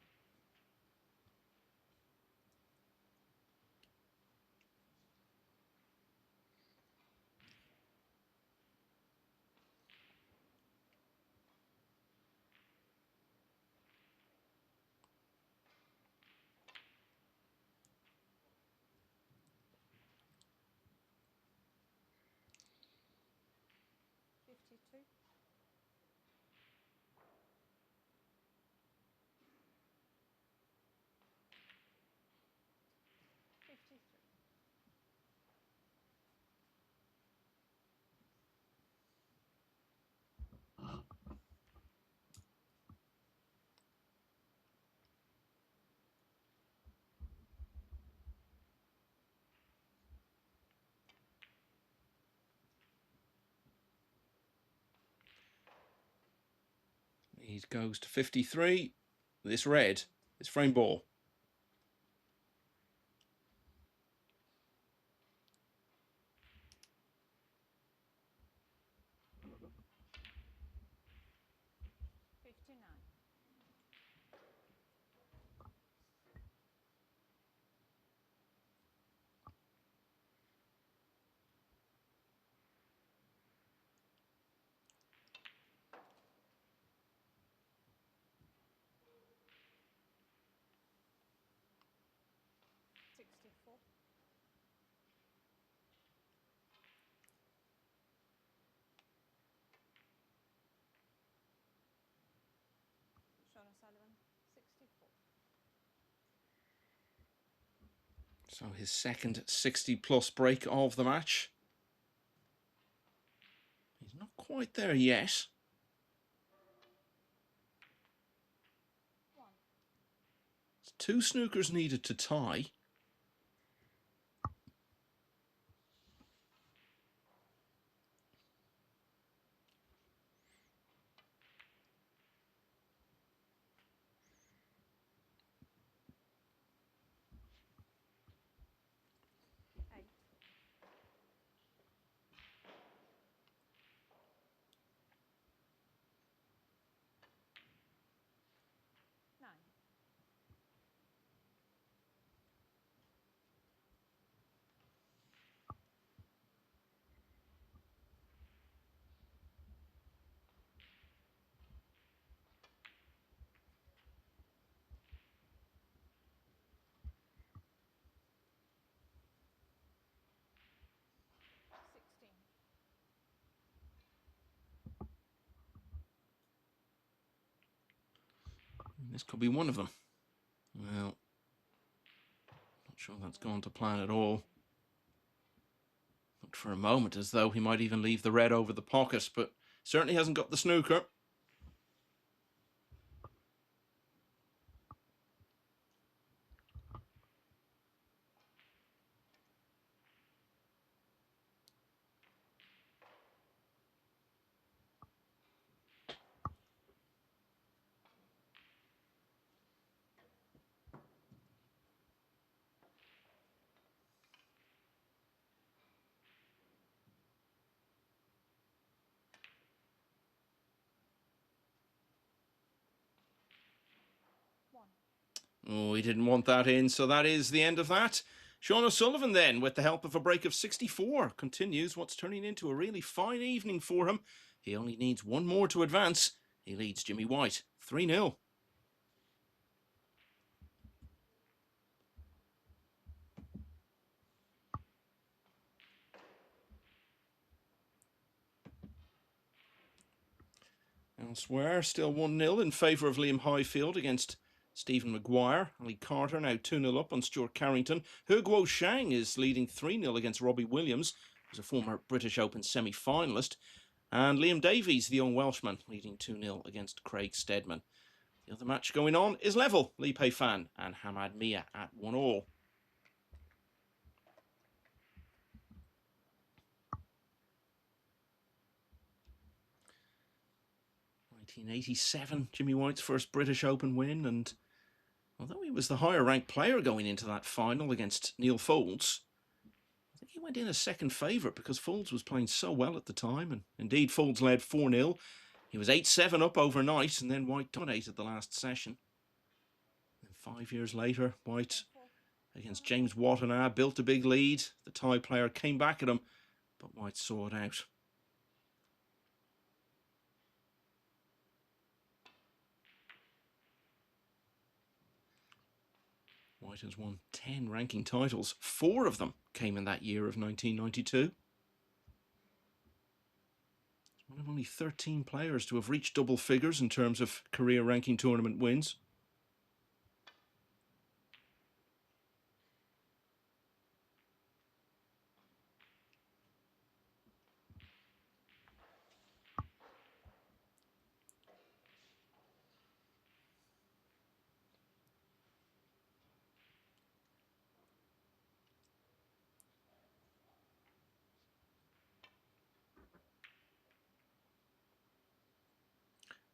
52. 53. He goes to 53. This red, this frame ball. 59. 64. 64. So his second 60-plus break of the match. He's not quite there yet. 1. It's 2 snookers needed to tie. 8. 9. 16. This could be one of them. Well, not sure that's gone to plan at all. Looked for a moment as though he might even leave the red over the pocket, but certainly hasn't got the snooker. Oh, he didn't want that in, so that is the end of that. Sean O'Sullivan then, with the help of a break of 64, continues what's turning into a really fine evening for him. He only needs one more to advance. He leads Jimmy White 3-0. Elsewhere, still 1-0 in favour of Liam Highfield against Stephen Maguire. Ali Carter now 2-0 up on Stuart Carrington. He Guo Shang is leading 3-0 against Robbie Williams, who's a former British Open semi-finalist. And Liam Davies, the young Welshman, leading 2-0 against Craig Steadman. The other match going on is level. Li Pei Fan and Hamad Mia at 1-1. 1987, Jimmy White's first British Open win, and although he was the higher ranked player going into that final against Neil Foulds, I think he went in as second favourite because Foulds was playing so well at the time, and indeed Foulds led 4-0. He was 8-7 up overnight, and then White dominated the last session. And 5 years later, White against James Watanabe built a big lead. The Thai player came back at him, but White saw it out. White has won 10 ranking titles. 4 of them came in that year of 1992. He's one of only 13 players to have reached double figures in terms of career ranking tournament wins.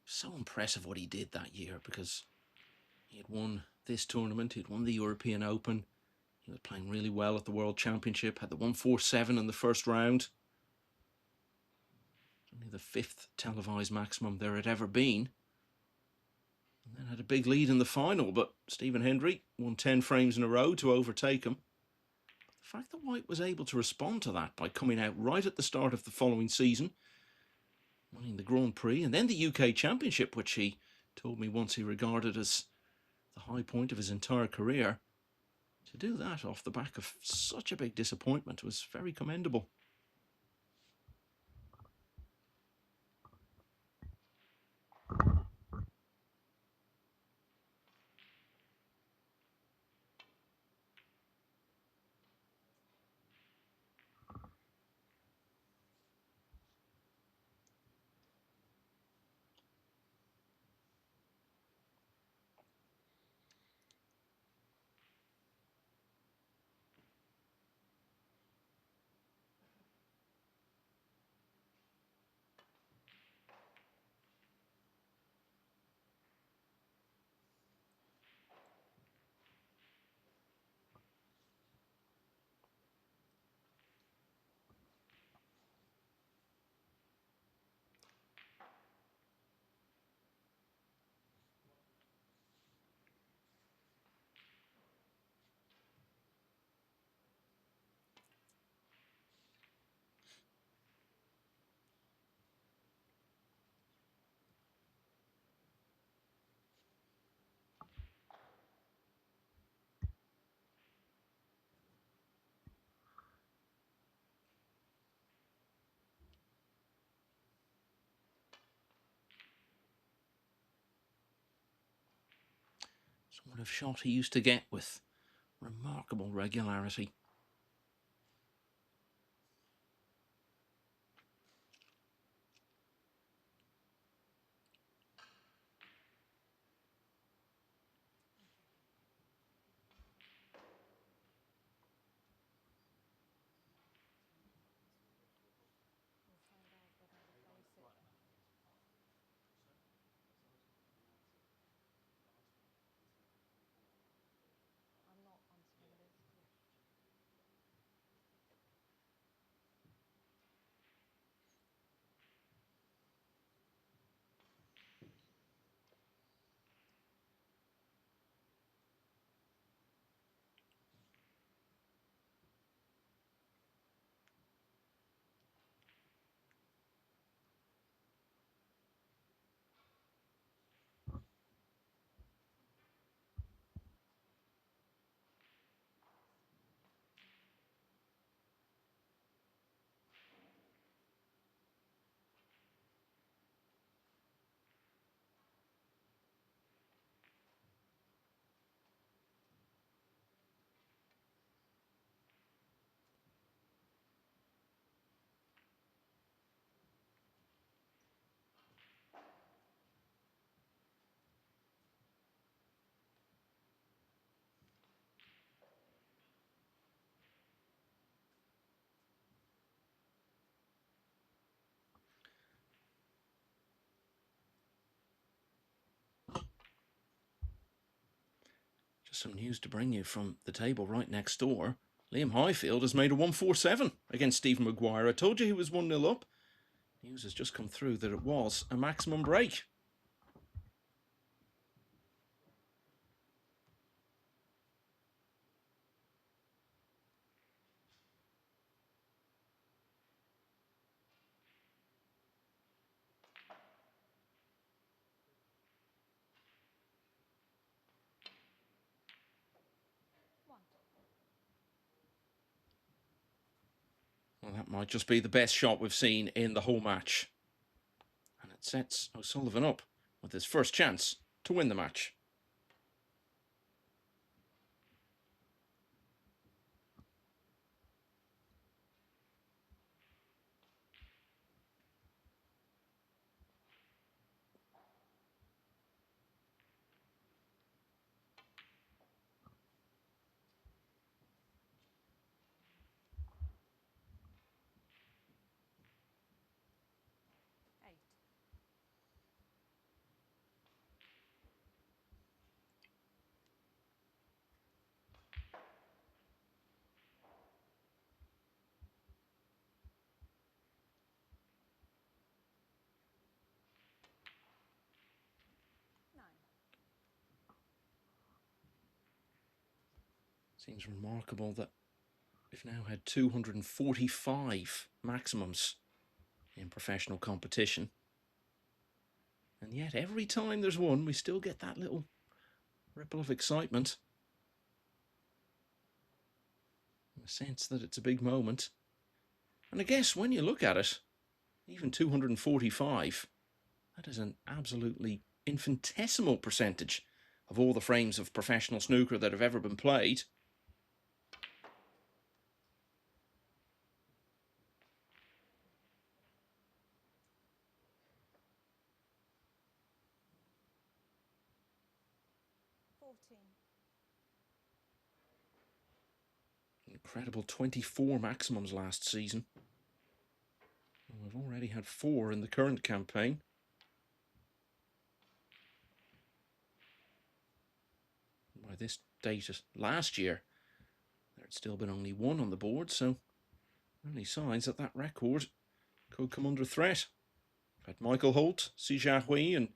So impressive what he did that year, because he had won this tournament, he'd won the European Open, he was playing really well at the World Championship, had the 147 in the first round. Only the 5th televised maximum there had ever been. And then had a big lead in the final, but Stephen Hendry won 10 frames in a row to overtake him. But the fact that White was able to respond to that by coming out right at the start of the following season, winning the Grand Prix and then the UK Championship, which he told me once he regarded as the high point of his entire career, to do that off the back of such a big disappointment was very commendable. Sort of shot he used to get with remarkable regularity. I'm not on Snooker. some news to bring you from the table right next door. Liam Highfield has made a 147 against Stephen Maguire. I told you he was 1-0 up. News has just come through that it was a maximum break. One. Well, that might just be the best shot we've seen in the whole match. And it sets O'Sullivan up with his first chance to win the match. Eight. Nine. Seems remarkable that we've now had 245 maximums in professional competition. And yet every time there's one, we still get that little ripple of excitement. A sense that it's a big moment. And I guess when you look at it, even 245, that is an absolutely infinitesimal percentage of all the frames of professional snooker that have ever been played. 14. Incredible 24 maximums last season. And we've already had 4 in the current campaign. By this date last year, there had still been only 1 on the board, so only signs that that record could come under threat. We've had Michael Holt, Si Jiahui and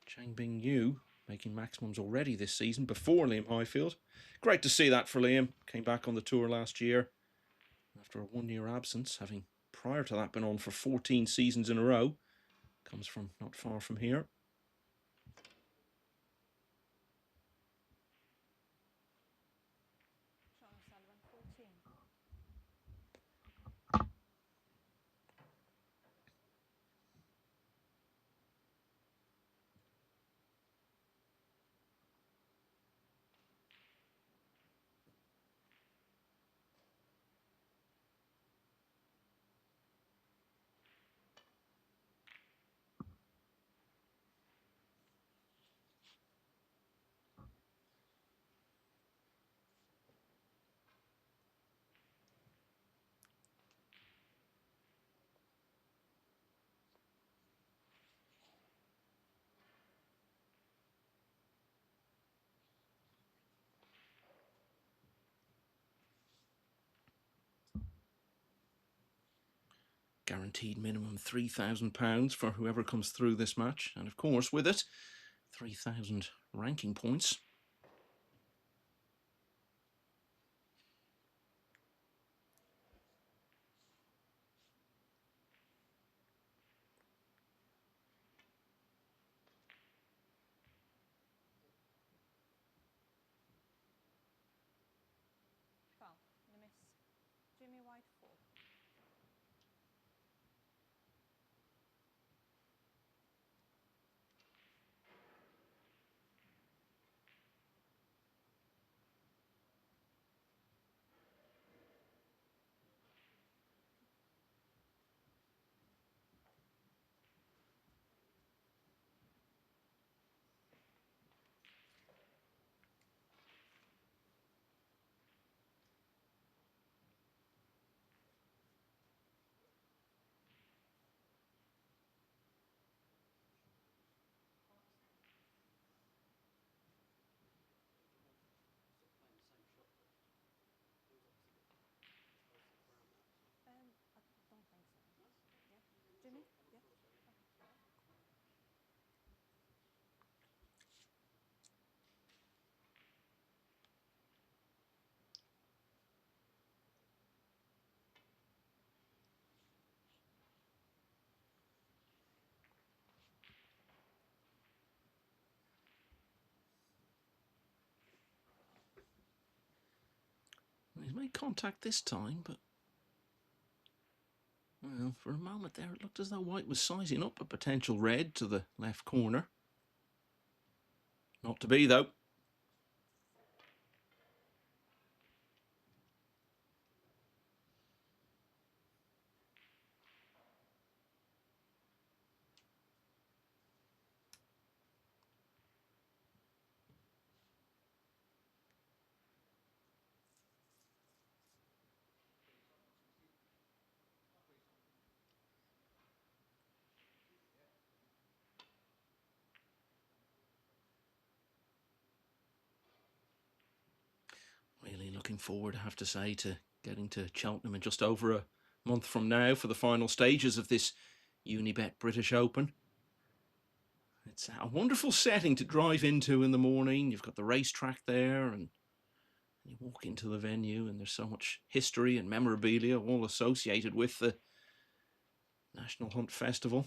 Chang Bing Yu making maximums already this season before Liam Highfield. Great to see that for Liam. Came back on the tour last year after a 1-year absence, having prior to that been on for 14 seasons in a row. Comes from not far from here. Sean O'Sullivan, 14. Guaranteed minimum £3,000 for whoever comes through this match. And of course, with it, 3,000 ranking points. Foul. And a miss. Jimmy White, 4. He made contact this time, but well, for a moment there, it looked as though White was sizing up a potential red to the left corner. Not to be, though. Really looking forward, I have to say, to getting to Cheltenham in just over a month from now for the final stages of this Unibet British Open. It's a wonderful setting to drive into in the morning. You've got the racetrack there, and you walk into the venue, and there's so much history and memorabilia all associated with the National Hunt Festival.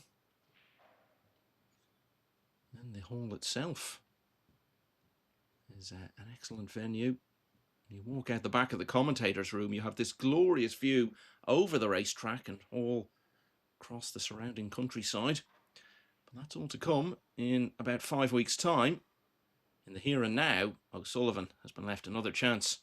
And the hall itself is an excellent venue. You walk out the back of the commentators' room, you have this glorious view over the racetrack and all across the surrounding countryside. But that's all to come in about 5 weeks' time. In the here and now, O'Sullivan has been left another chance.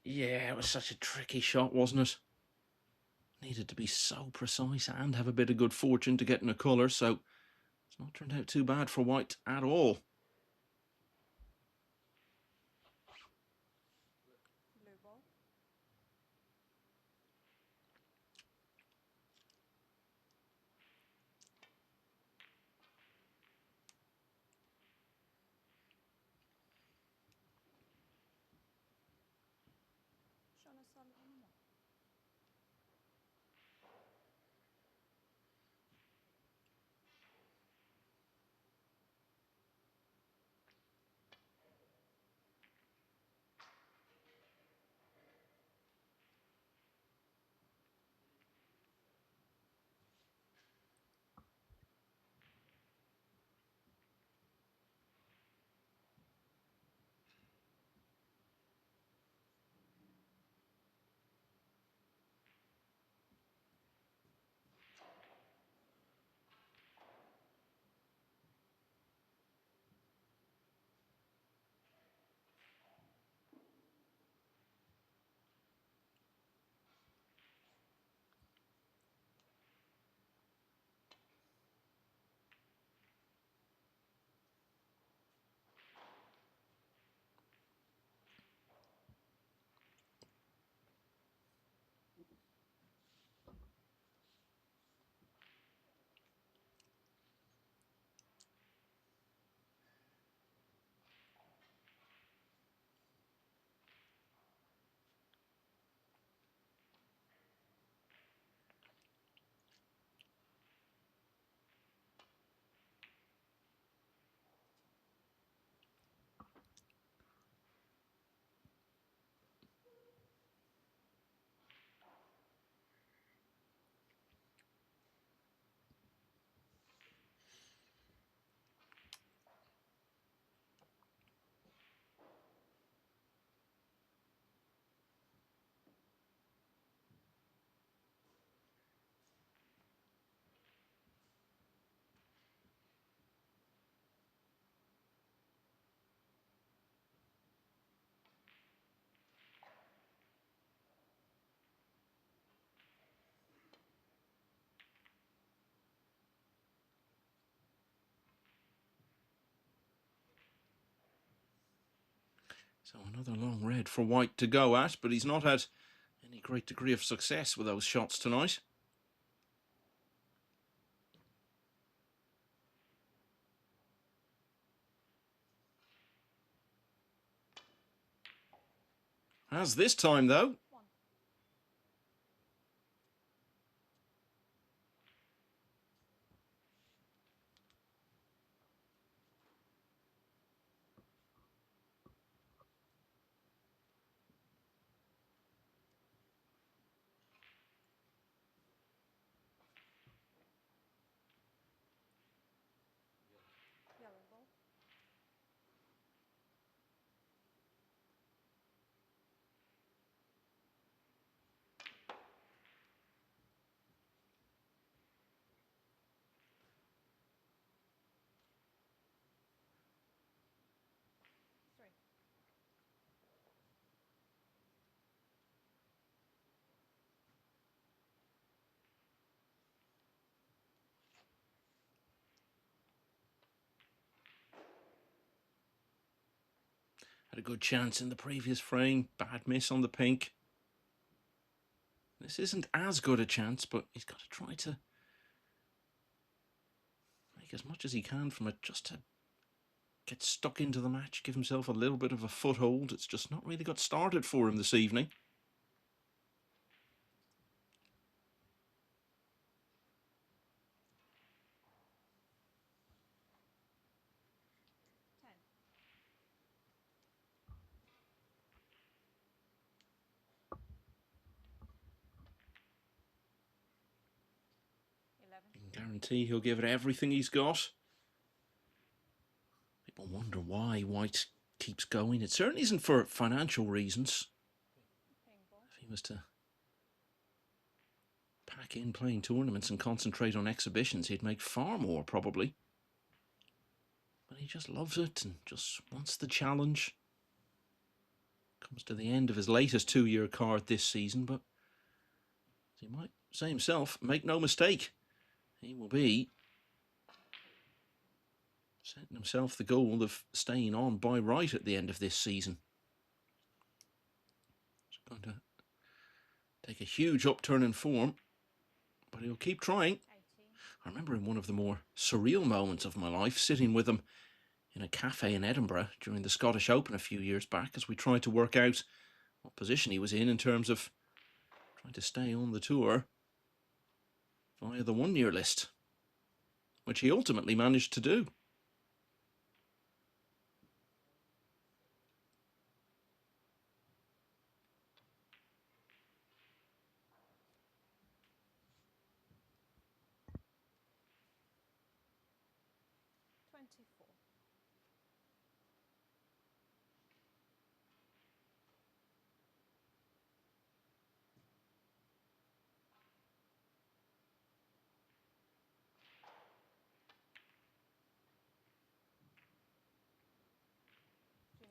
Yeah, it was such a tricky shot, wasn't it? Needed to be so precise and have a bit of good fortune to get in a colour, so it's not turned out too bad for White at all. Blue ball. Sean O'Sullivan 1. So another long red for White to go at, but he's not had any great degree of success with those shots tonight. Has this time, though. 1. Yellow ball. Three. Had a good chance in the previous frame. Bad miss on the pink. This isn't as good a chance, but he's got to try to make as much as he can from it, just to get stuck into the match, give himself a little bit of a foothold. It's just not really got started for him this evening. 10. You can guarantee he'll give it everything he's got. People wonder why White keeps going. It certainly isn't for financial reasons. If he was to pack in playing tournaments and concentrate on exhibitions, he'd make far more, probably. But he just loves it and just wants the challenge. Comes to the end of his latest 2-year card this season, but as he might say himself, make no mistake, he will be setting himself the goal of staying on by right at the end of this season. It's going to take a huge upturn in form, but he'll keep trying. 18. I remember in one of the more surreal moments of my life, sitting with him in a cafe in Edinburgh during the Scottish Open a few years back, as we tried to work out what position he was in terms of trying to stay on the tour via the 1-year list, which he ultimately managed to do.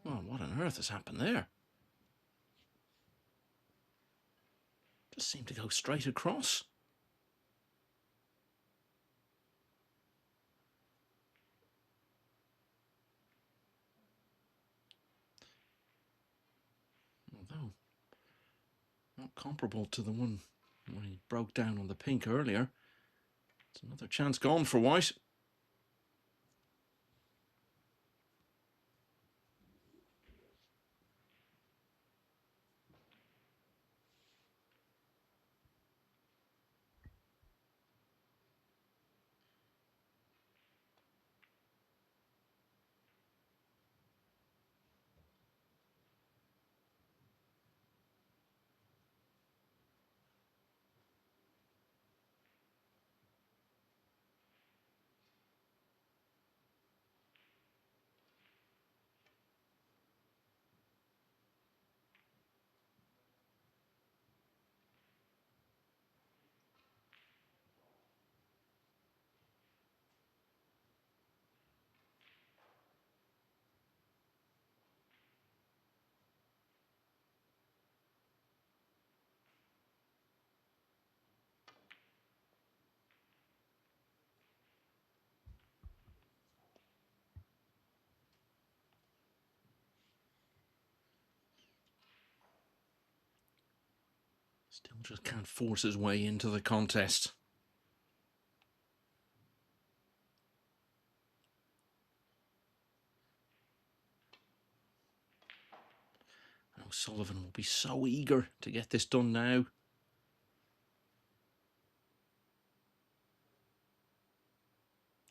Well, what on earth has happened there? Just seemed to go straight across. Although not comparable to the one when he broke down on the pink earlier. It's another chance gone for White. Still just can't force his way into the contest. O'Sullivan will be so eager to get this done now.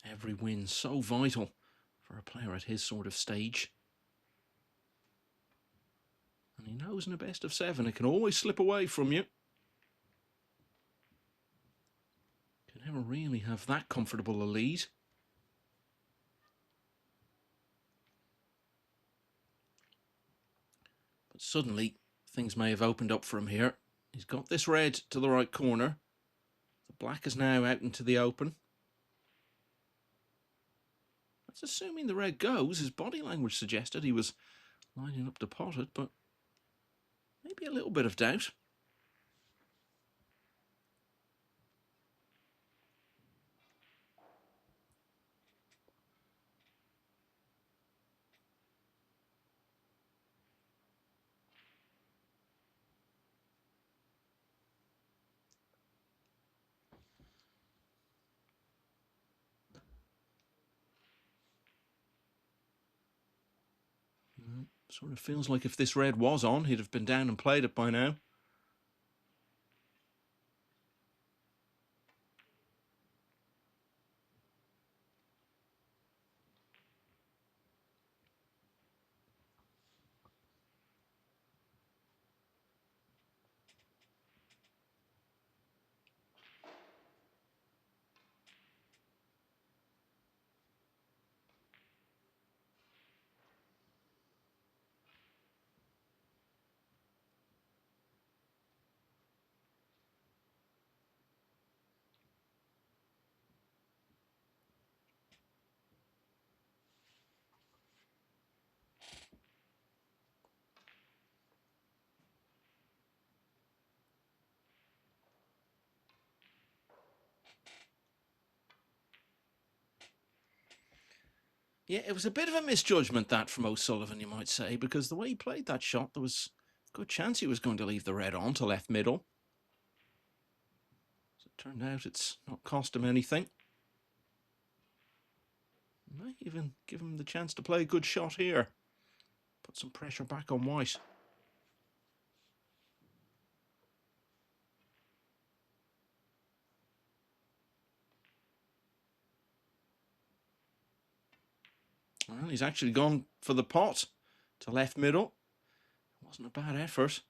Every win so vital for a player at his sort of stage. And he knows in a best of 7 it can always slip away from you. Can never really have that comfortable a lead. But suddenly things may have opened up for him here. He's got this red to the right corner. The black is now out into the open. That's assuming the red goes. His body language suggested he was lining up to pot it, but maybe a little bit of doubt. Sort of feels like if this red was on, he'd have been down and played it by now. Yeah, it was a bit of a misjudgment that from O'Sullivan, you might say, because the way he played that shot, there was a good chance he was going to leave the red on to left middle. As it turned out, it's not cost him anything. Might even give him the chance to play a good shot here. Put some pressure back on white. Well, he's actually gone for the pot to left middle. It wasn't a bad effort.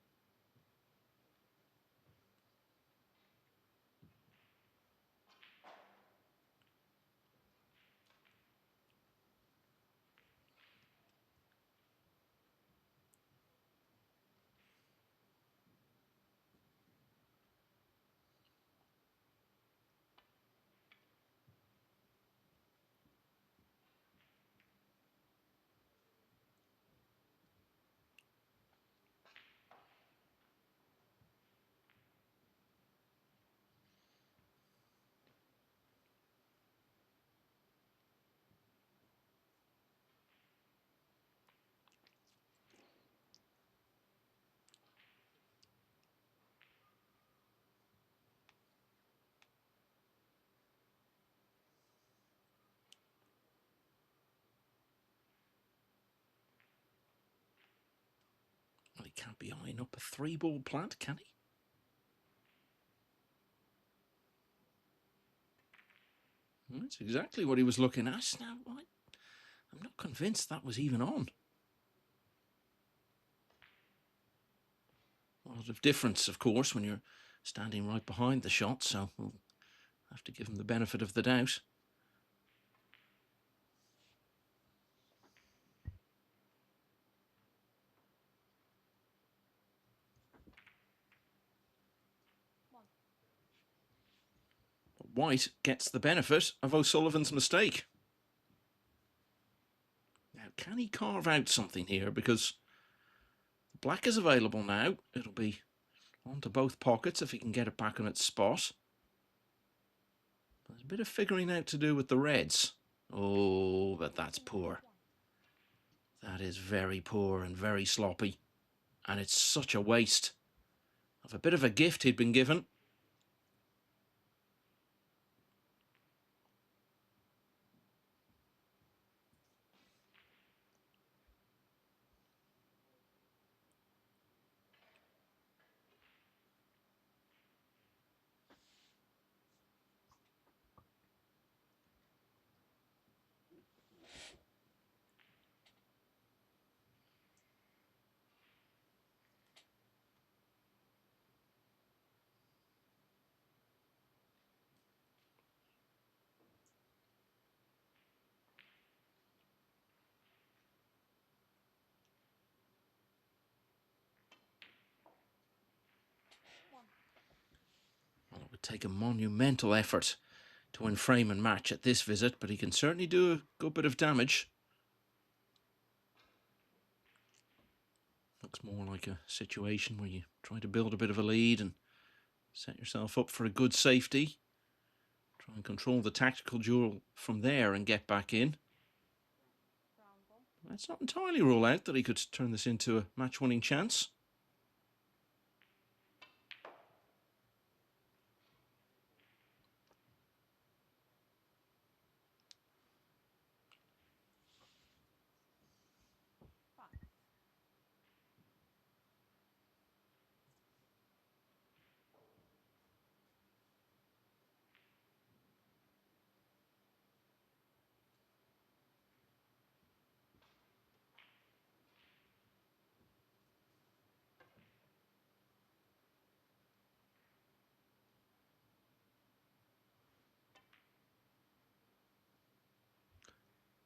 Well, he can't be eyeing up a 3-ball plant, can he? That's exactly what he was looking at. Now, I'm not convinced that was even on. A lot of difference, of course, when you're standing right behind the shot, so we'll have to give him the benefit of the doubt. But white gets the benefit of O'Sullivan's mistake. Now, can he carve out something here? Because black is available now. It'll be onto both pockets if he can get it back on its spot. There's a bit of figuring out to do with the reds. Oh, but that's poor. That is very poor and very sloppy. And it's such a waste of a bit of a gift he'd been given. take a monumental effort to win frame and match at this visit, but he can certainly do a good bit of damage. Looks more like a situation where you try to build a bit of a lead and set yourself up for a good safety. Try and control the tactical duel from there and get back in. Let's not entirely rule out that he could turn this into a match-winning chance.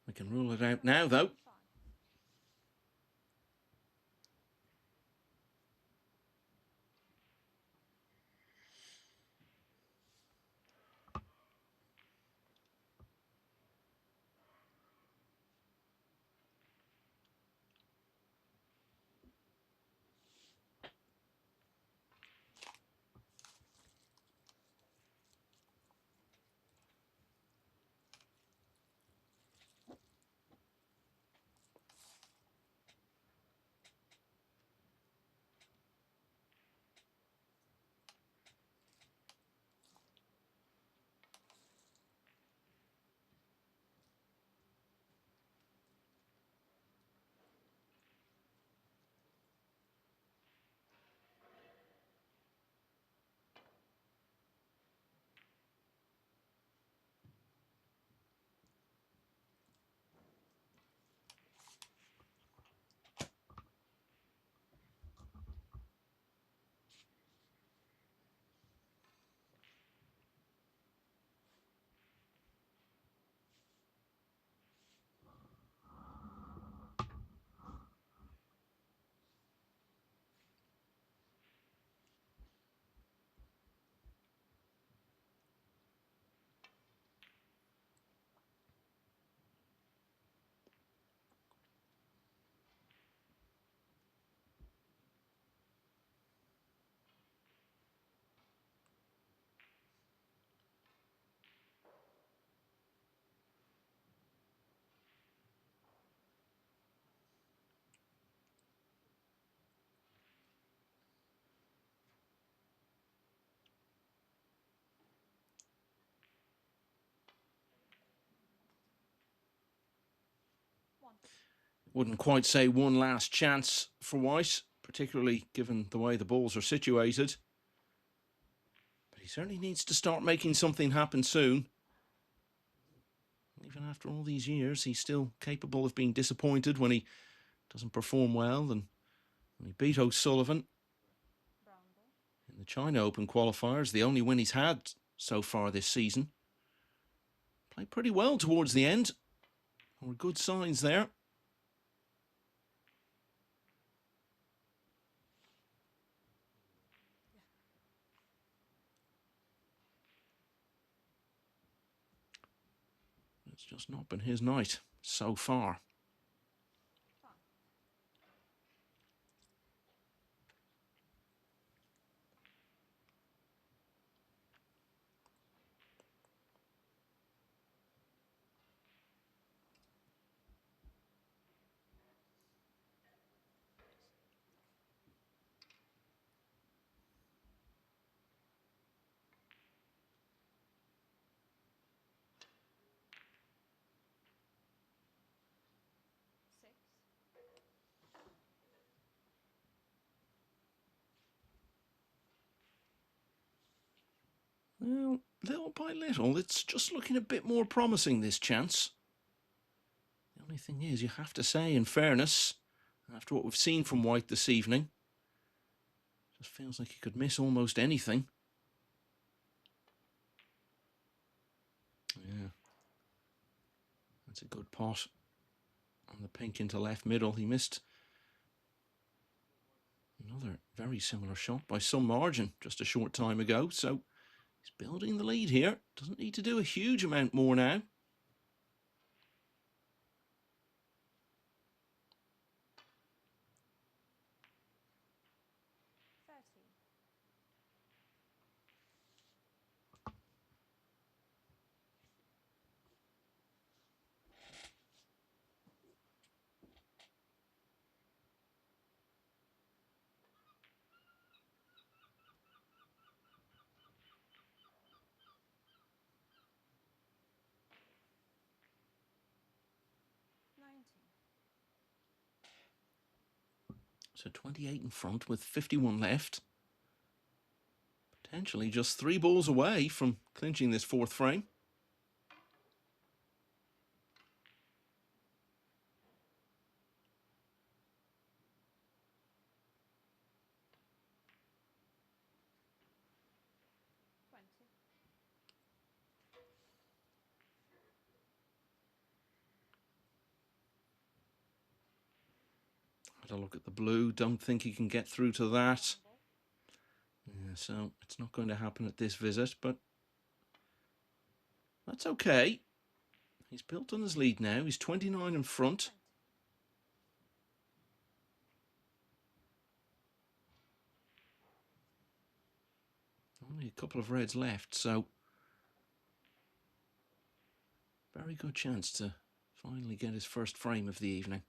We can rule it out now, though. Wouldn't quite say one last chance for White, particularly given the way the balls are situated. But he certainly needs to start making something happen soon. Even after all these years, he's still capable of being disappointed when he doesn't perform well. And when he beat O'Sullivan in the China Open qualifiers, the only win he's had so far this season. Played pretty well towards the end. There were good signs there. It's just not been his night so far. Well, little by little, it's just looking a bit more promising, this chance. The only thing is, you have to say, in fairness, after what we've seen from White this evening, just feels like he could miss almost anything. Yeah. That's a good pot on the pink into left middle. He missed another very similar shot by some margin just a short time ago, so He's building the lead here. Doesn't need to do a huge amount more now. 30. So 28 in front with 51 left. Potentially just 3 balls away from clinching this 4th frame. Had a look at the blue. Don't think he can get through to that. Yeah, so it's not going to happen at this visit, but that's okay. He's built on his lead now. He's 29 in front. Only a couple of reds left, so very good chance to finally get his first frame of the evening.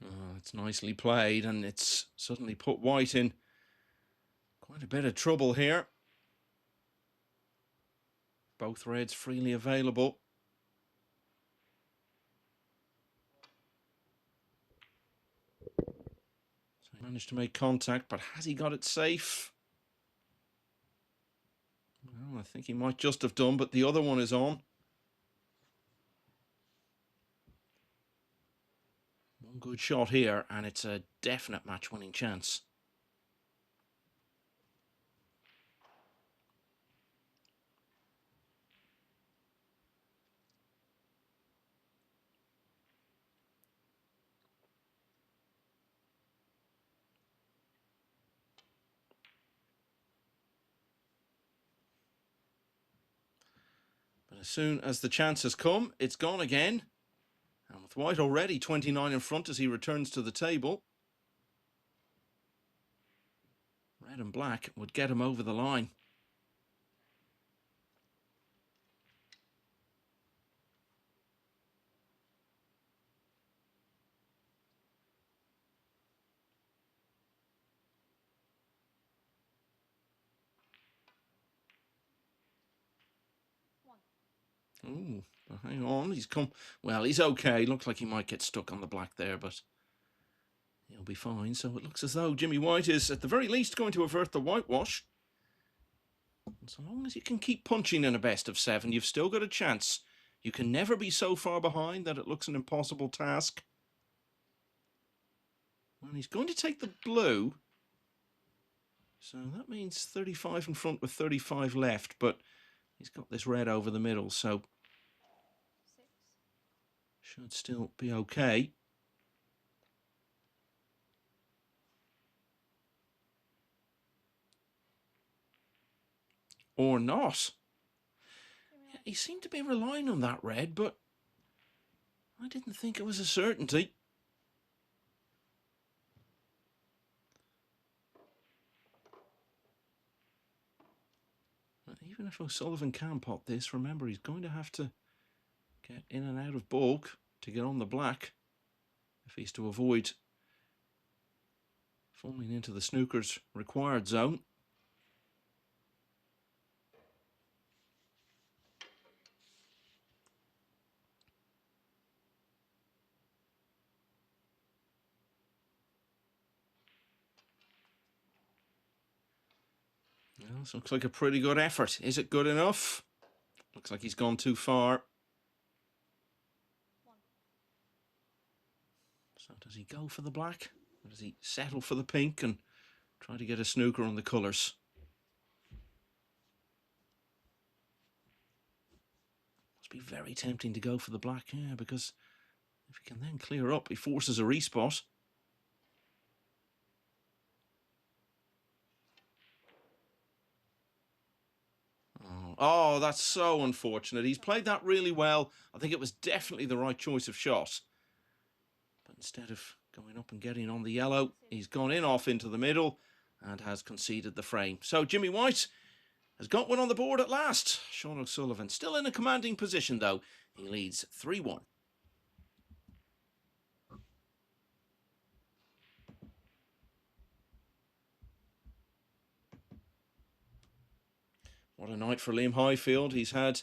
Oh, it's nicely played, and it's suddenly put white in quite a bit of trouble here. Both reds freely available. So he managed to make contact, but has he got it safe? Well, I think he might just have done, but the other one is on. One good shot here, and it's a definite match-winning chance. But as soon as the chance has come, it's gone again. And with white already 29 in front as he returns to the table, red and black would get him over the line. Ooh, but hang on, he's come. Well, he's okay. Looks like he might get stuck on the black there, but he'll be fine. So it looks as though Jimmy White is, at the very least, going to avert the whitewash. And so long as you can keep punching in a best of 7, you've still got a chance. You can never be so far behind that it looks an impossible task. And he's going to take the blue. So that means 35 in front with 35 left, but he's got this red over the middle, so 6. should still be okay. Or not. he seemed to be relying on that red, but I didn't think it was a certainty. But even if O'Sullivan can pot this, remember he's going to have to get in and out of bulk to get on the black if he's to avoid falling into the snooker's required zone. Well, this looks like a pretty good effort. Is it good enough? Looks like he's gone too far. So does he go for the black? Or does he settle for the pink and try to get a snooker on the colours? Must be very tempting to go for the black, yeah, because if he can then clear up, he forces a respot. Oh, that's so unfortunate. He's played that really well. I think it was definitely the right choice of shot. But instead of going up and getting on the yellow, he's gone in off into the middle and has conceded the frame. So Jimmy White has got one on the board at last. Sean O'Sullivan still in a commanding position, though. He leads 3-1. What a night for Liam Highfield. He's had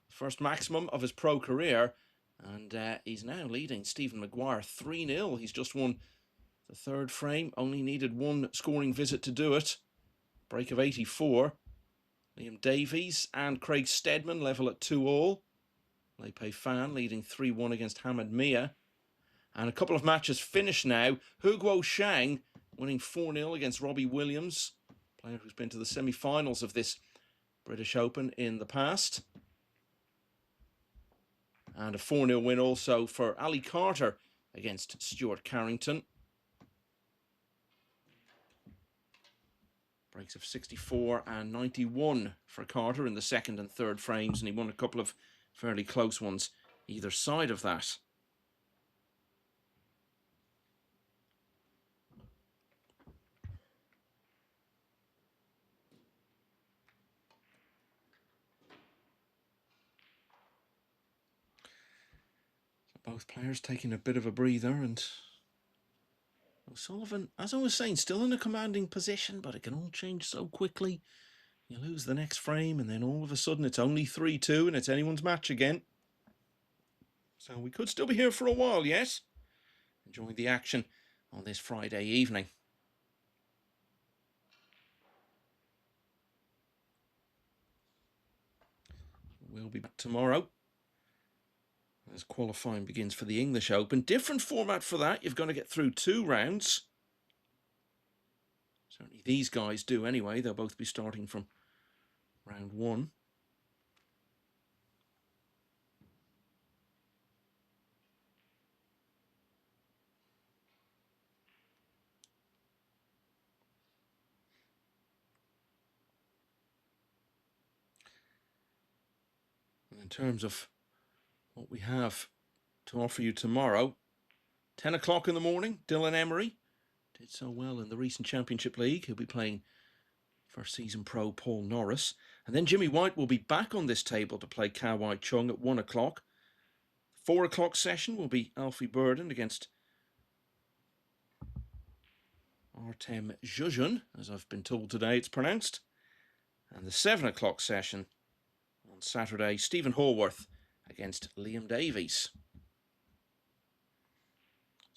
first maximum of his pro career, and he's now leading Stephen Maguire 3-0. He's just won the third frame, only needed one scoring visit to do it. Break of 84. Liam Davies and Craig Steadman level at 2-all. Leipei Fan leading 3-1 against Hamid Mia. And a couple of matches finished now. Huguo Shang winning 4-0 against Robbie Williams, player who's been to the semi-finals of this British Open in the past. And a 4-0 win also for Ali Carter against Stuart Carrington. Breaks of 64 and 91 for Carter in the second and third frames, and he won a couple of fairly close ones either side of that. Both players taking a bit of a breather, and O'Sullivan, as I was saying, still in a commanding position, but it can all change so quickly. You lose the next frame, and then all of a sudden it's only 3-2, and it's anyone's match again. So we could still be here for a while, yes? Enjoying the action on this Friday evening. We'll be back tomorrow as qualifying begins for the English Open. Different format for that. You've got to get through 2 rounds. Certainly these guys do anyway. They'll both be starting from round 1. And in terms of what we have to offer you tomorrow, 10 o'clock in the morning, Dylan Emery did so well in the recent Championship League. He'll be playing first season pro Paul Norris. And then Jimmy White will be back on this table to play Ka Wai Chung at 1 o'clock. 4 o'clock session will be Alfie Burden against Artem Zhuzhin, as I've been told today it's pronounced. And the 7 o'clock session on Saturday, Stephen Horworth against Liam Davies.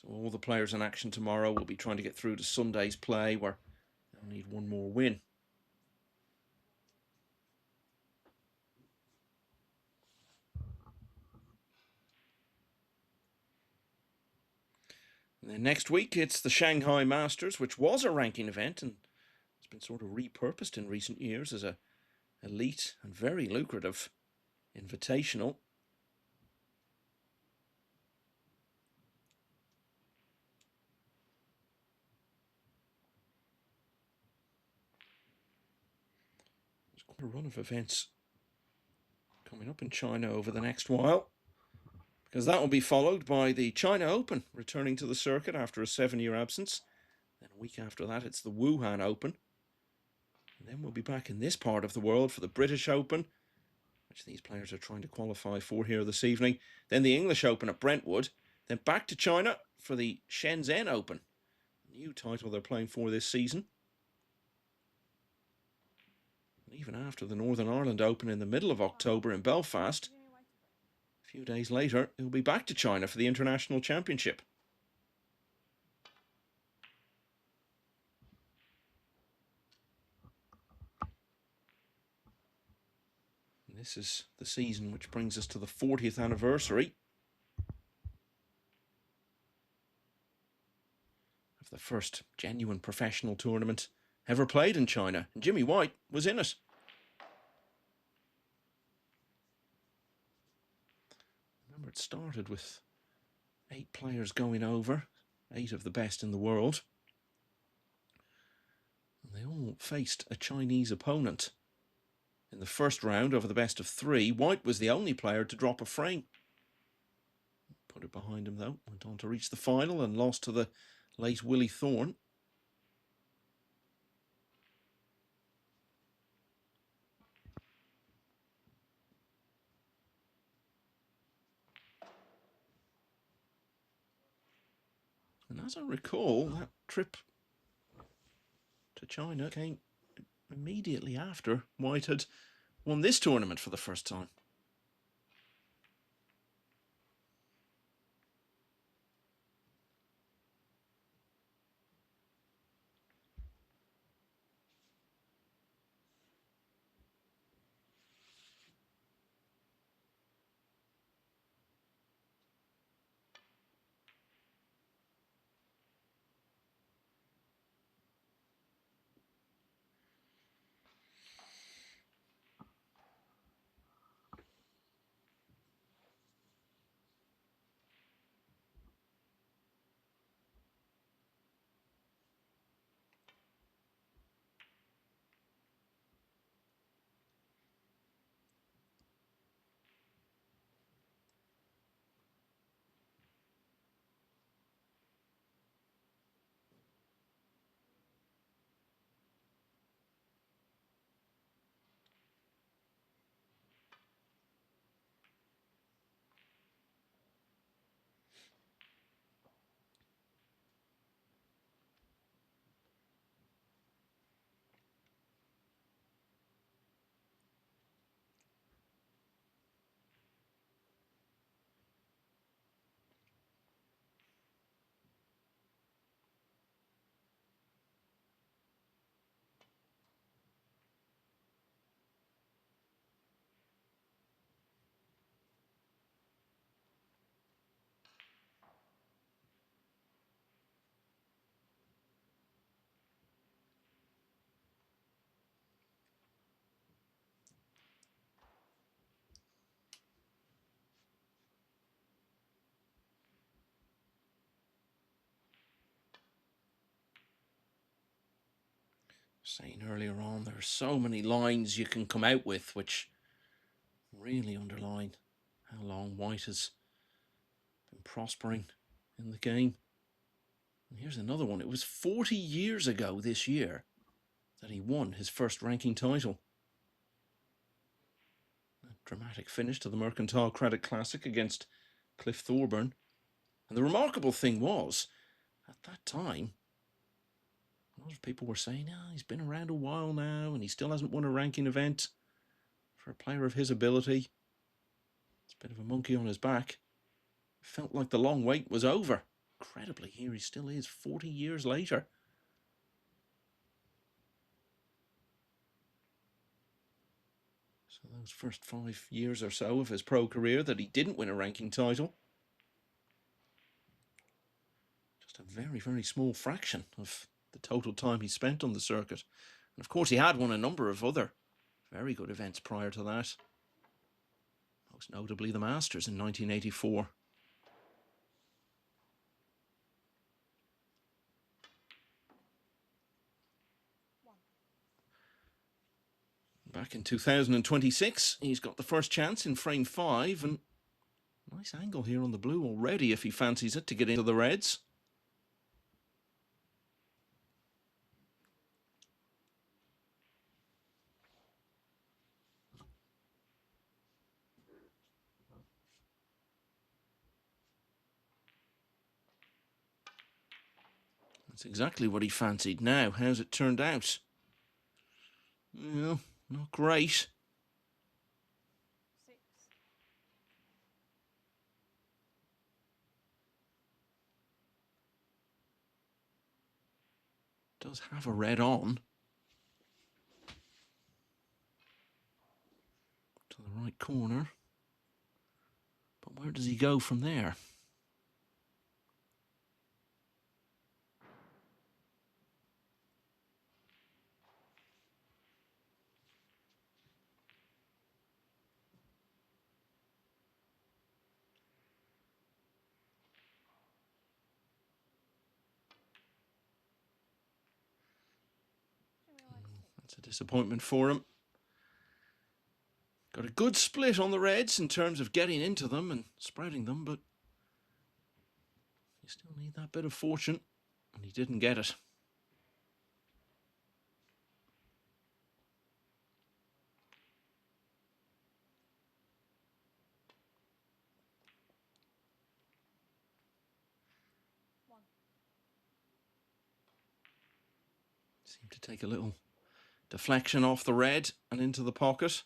So all the players in action tomorrow will be trying to get through to Sunday's play, where they'll need one more win. And then next week it's the Shanghai Masters, which was a ranking event and has been sort of repurposed in recent years as a elite and very lucrative invitational. There's quite a run of events coming up in China over the next while, because that will be followed by the China Open, returning to the circuit after a 7-year absence. Then a week after that, it's the Wuhan Open. And then we'll be back in this part of the world for the British Open, which these players are trying to qualify for here this evening. Then the English Open at Brentwood. Then back to China for the Shenzhen Open, new title they're playing for this season. And even after the Northern Ireland Open in the middle of October in Belfast, a few days later, he'll be back to China for the International Championship. And this is the season which brings us to the 40th anniversary of the first genuine professional tournament ever played in China. And Jimmy White was in it. Remember, it started with 8 players going over, 8 of the best in the world. And they all faced a Chinese opponent. In the first round, over the best of 3, White was the only player to drop a frame. Put it behind him, though. Went on to reach the final and lost to the late Willie Thorne. And as I recall, that trip to China came immediately after White had won this tournament for the first time. Saying earlier on, there are so many lines you can come out with which really underline how long White has been prospering in the game. And here's another one. It was 40 years ago this year that he won his first ranking title. A dramatic finish to the Mercantile Credit Classic against Cliff Thorburn. And the remarkable thing was, at that time, a lot of people were saying, he's been around a while now and he still hasn't won a ranking event. For a player of his ability, it's a bit of a monkey on his back. Felt like the long wait was over. Incredibly, here he still is 40 years later. So those first 5 years or so of his pro career that he didn't win a ranking title, just a very, very small fraction of the total time he spent on the circuit. And of course, he had won a number of other very good events prior to that. Most notably the Masters in 1984. Back in 2026. He's got the first chance in frame 5, and nice angle here on the blue already if he fancies it to get into the reds. That's exactly what he fancied. Now, how's it turned out? Well, not great. 6. Does have a red on. To the right corner. But where does he go from there? That's a disappointment for him. Got a good split on the reds in terms of getting into them and spreading them, but you still need that bit of fortune, and he didn't get it. Seemed to take a little deflection off the red and into the pocket.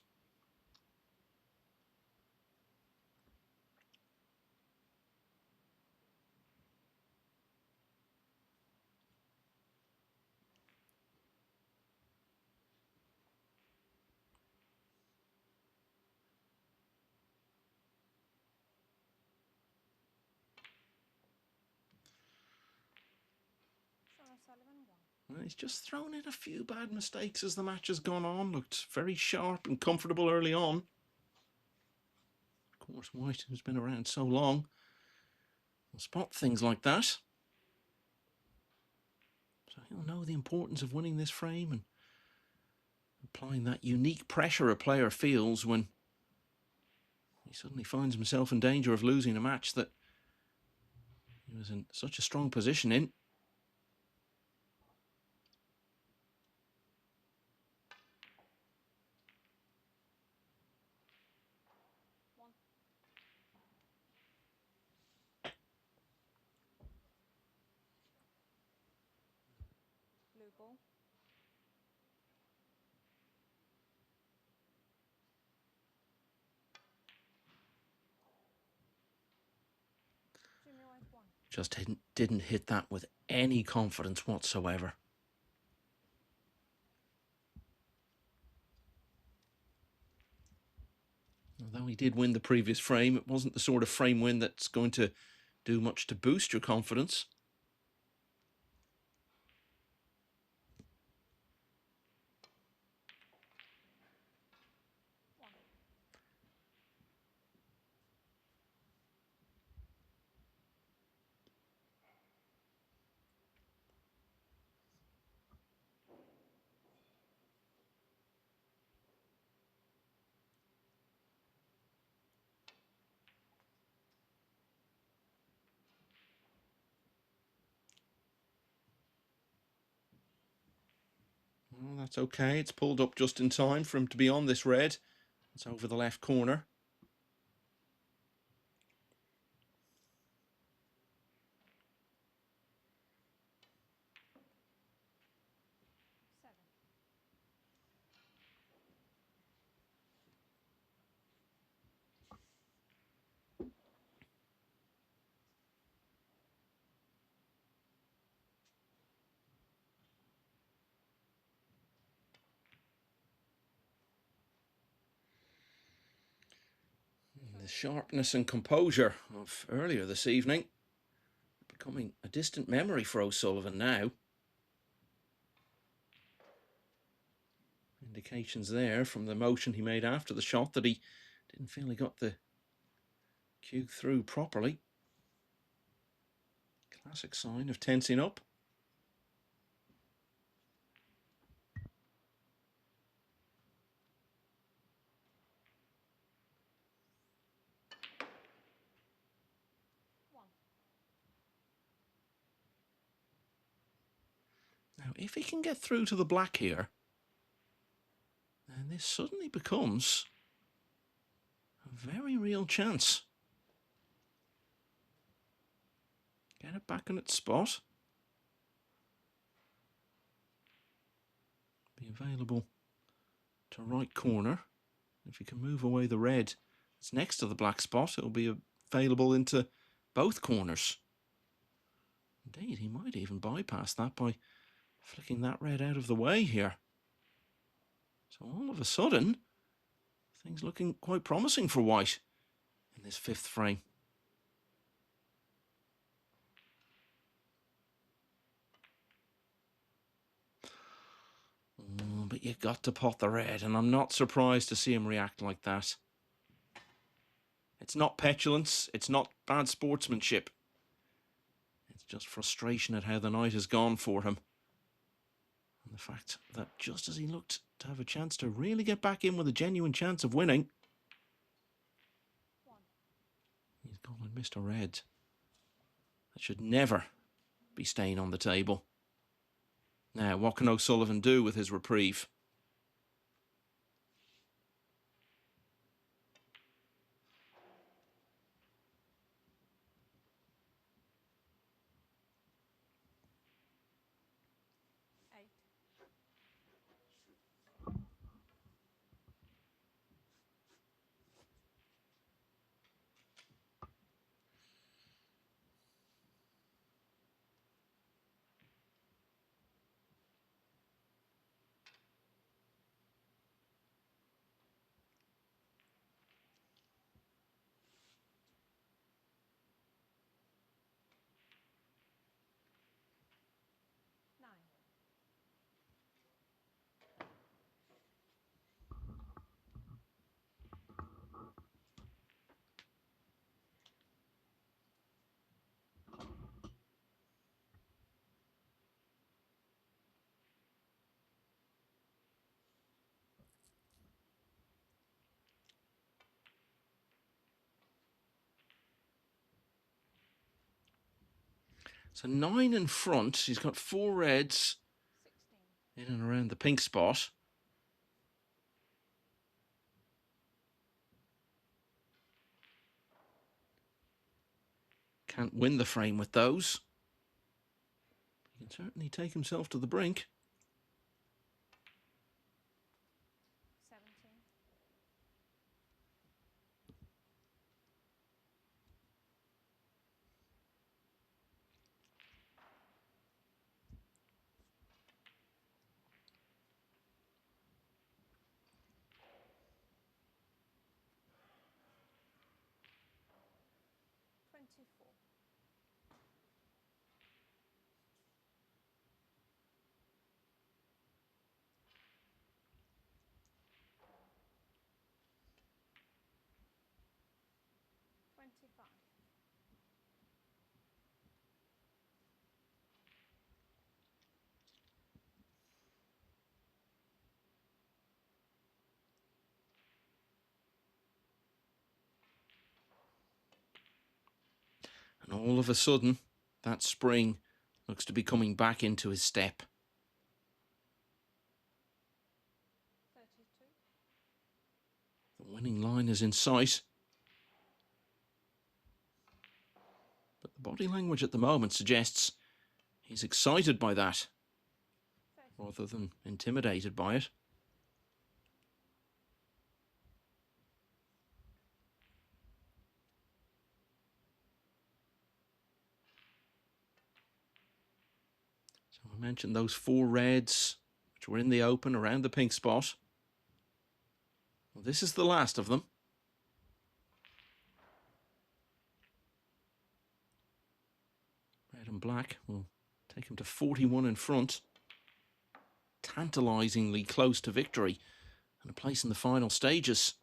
Well, he's just thrown in a few bad mistakes as the match has gone on. Looked very sharp and comfortable early on. Of course, White, who's been around so long, will spot things like that. So he'll know the importance of winning this frame and applying that unique pressure a player feels when he suddenly finds himself in danger of losing a match that he was in such a strong position in. Blue ball. Junior white 1. Just didn't hit that with any confidence whatsoever. Although he did win the previous frame, it wasn't the sort of frame win that's going to do much to boost your confidence. Well, that's okay. It's pulled up just in time for him to be on this red. It's over the left corner. The sharpness and composure of earlier this evening becoming a distant memory for O'Sullivan now. Indications there from the motion he made after the shot that he didn't feel he got the cue through properly. Classic sign of tensing up. Now, if he can get through to the black here, then this suddenly becomes a very real chance. Get it back in its spot. Be available to right corner. If you can move away the red that's next to the black spot, it'll be available into both corners. Indeed, he might even bypass that by flicking that red out of the way here. So all of a sudden, things looking quite promising for white in this fifth frame. Oh, but you got to pot the red, and I'm not surprised to see him react like that. It's not petulance, it's not bad sportsmanship. It's just frustration at how the night has gone for him. And the fact that just as he looked to have a chance to really get back in with a genuine chance of winning, he's gone and missed a red. That should never be staying on the table. Now, what can O'Sullivan do with his reprieve? So 9 in front. He's got 4 reds 16 in and around the pink spot. Can't win the frame with those. He can certainly take himself to the brink. 17. And all of a sudden, that spring looks to be coming back into his step. 32. The winning line is in sight. But the body language at the moment suggests he's excited by that, rather than intimidated by it. So I mentioned those 4 reds, which were in the open around the pink spot. Well, this is the last of them. Red and black will take him to 41 in front. Tantalisingly close to victory and a place in the final stages.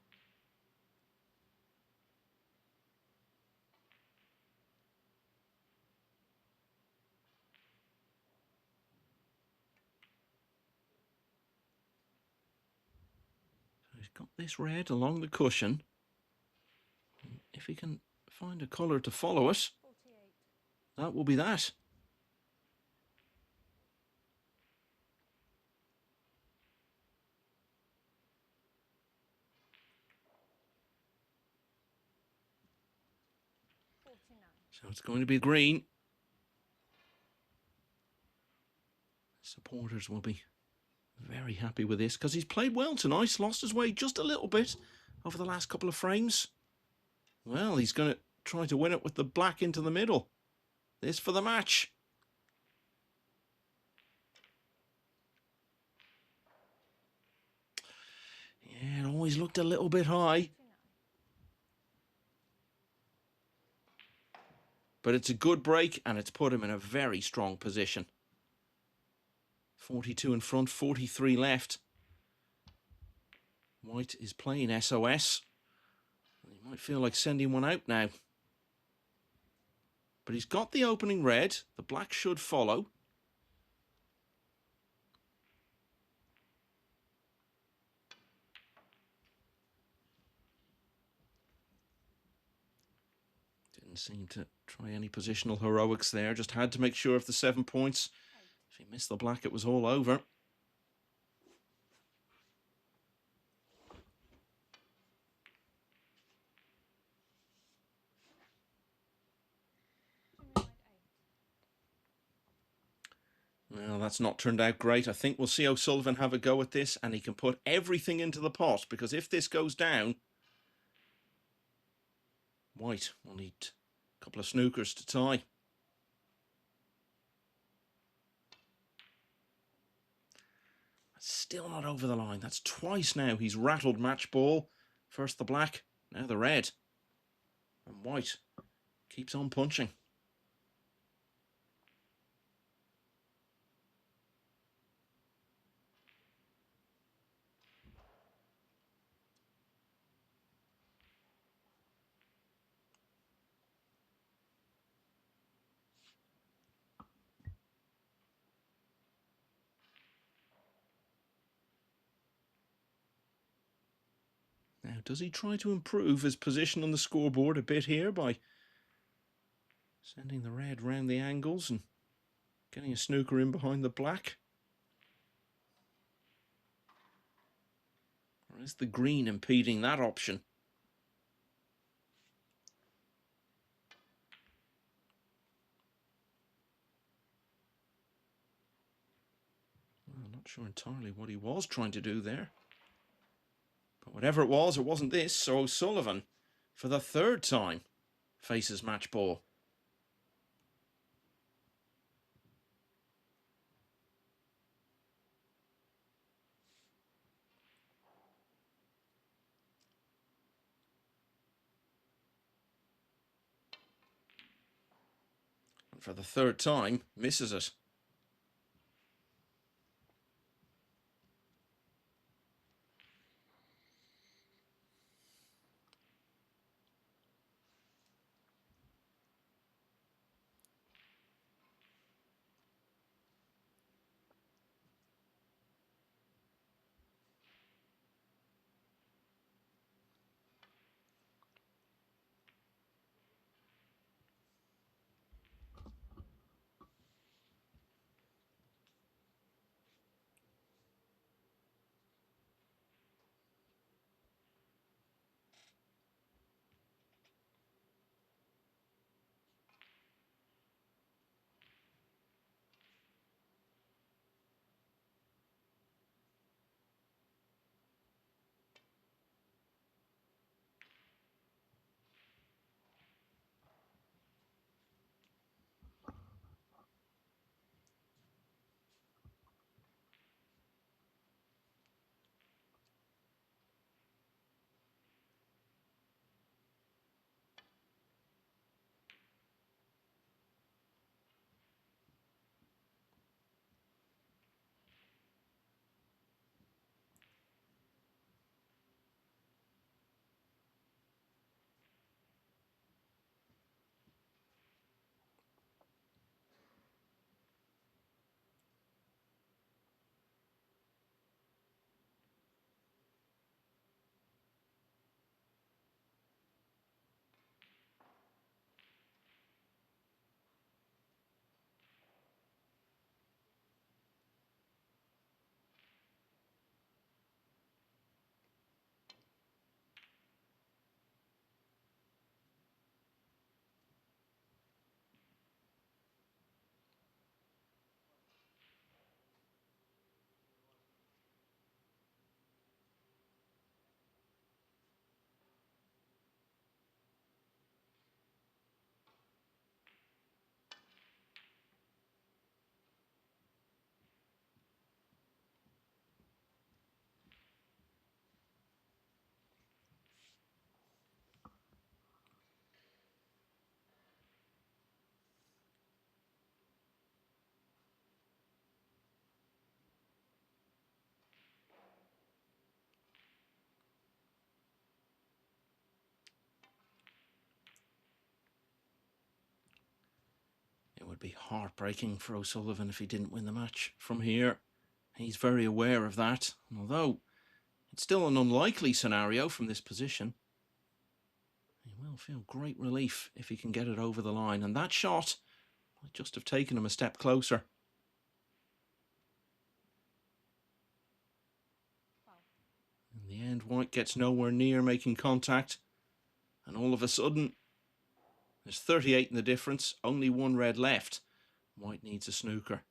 So he's got this red along the cushion. If he can find a colour to follow it, 48. that will be that. So it's going to be green. Supporters will be very happy with this because he's played well tonight. Lost his way just a little bit over the last couple of frames. Well, he's going to try to win it with the black into the middle. This for the match. Yeah, it always looked a little bit high. But it's a good break and it's put him in a very strong position. 42 in front, 43 left. White is playing SOS. He might feel like sending one out now. But he's got the opening red. The black should follow. Didn't seem to try any positional heroics there. Just had to make sure of the 7 points. If he missed the black, it was all over. Well, that's not turned out great. I think we'll see O'Sullivan have a go at this and he can put everything into the pot, because if this goes down, White will need a couple of snookers to tie. That's still not over the line. That's twice now he's rattled match ball. First the black, now the red. And White keeps on punching. Now, does he try to improve his position on the scoreboard a bit here by sending the red round the angles and getting a snooker in behind the black? Or is the green impeding that option? Well, I'm not sure entirely what he was trying to do there. But whatever it wasn't this. So O'Sullivan, for the third time, faces match ball. And for the third time, misses it. would be heartbreaking for O'Sullivan if he didn't win the match from here. He's very aware of that, and although it's still an unlikely scenario from this position, he will feel great relief if he can get it over the line, and that shot might just have taken him a step closer. In the end, White gets nowhere near making contact, and all of a sudden, there's 38 in the difference, only one red left. White needs a snooker.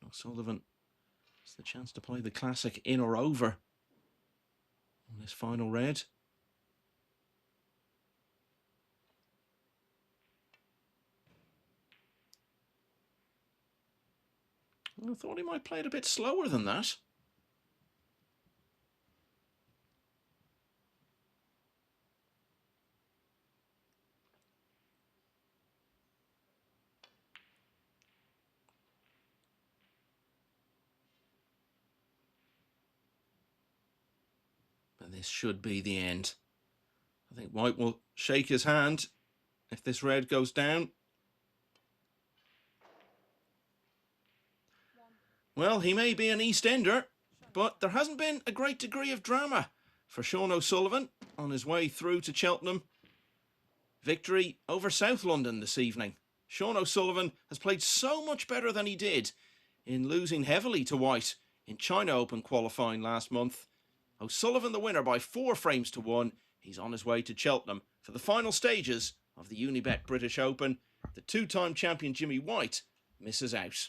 O'Sullivan has the chance to play the classic in or over on this final red. I thought he might play it a bit slower than that. But this should be the end. I think White will shake his hand if this red goes down. Well, he may be an East Ender, but there hasn't been a great degree of drama for Sean O'Sullivan on his way through to Cheltenham. Victory over South London this evening. Sean O'Sullivan has played so much better than he did in losing heavily to White in China Open qualifying last month. O'Sullivan the winner by 4 frames to 1. He's on his way to Cheltenham for the final stages of the Unibet British Open. The 2-time champion Jimmy White misses out.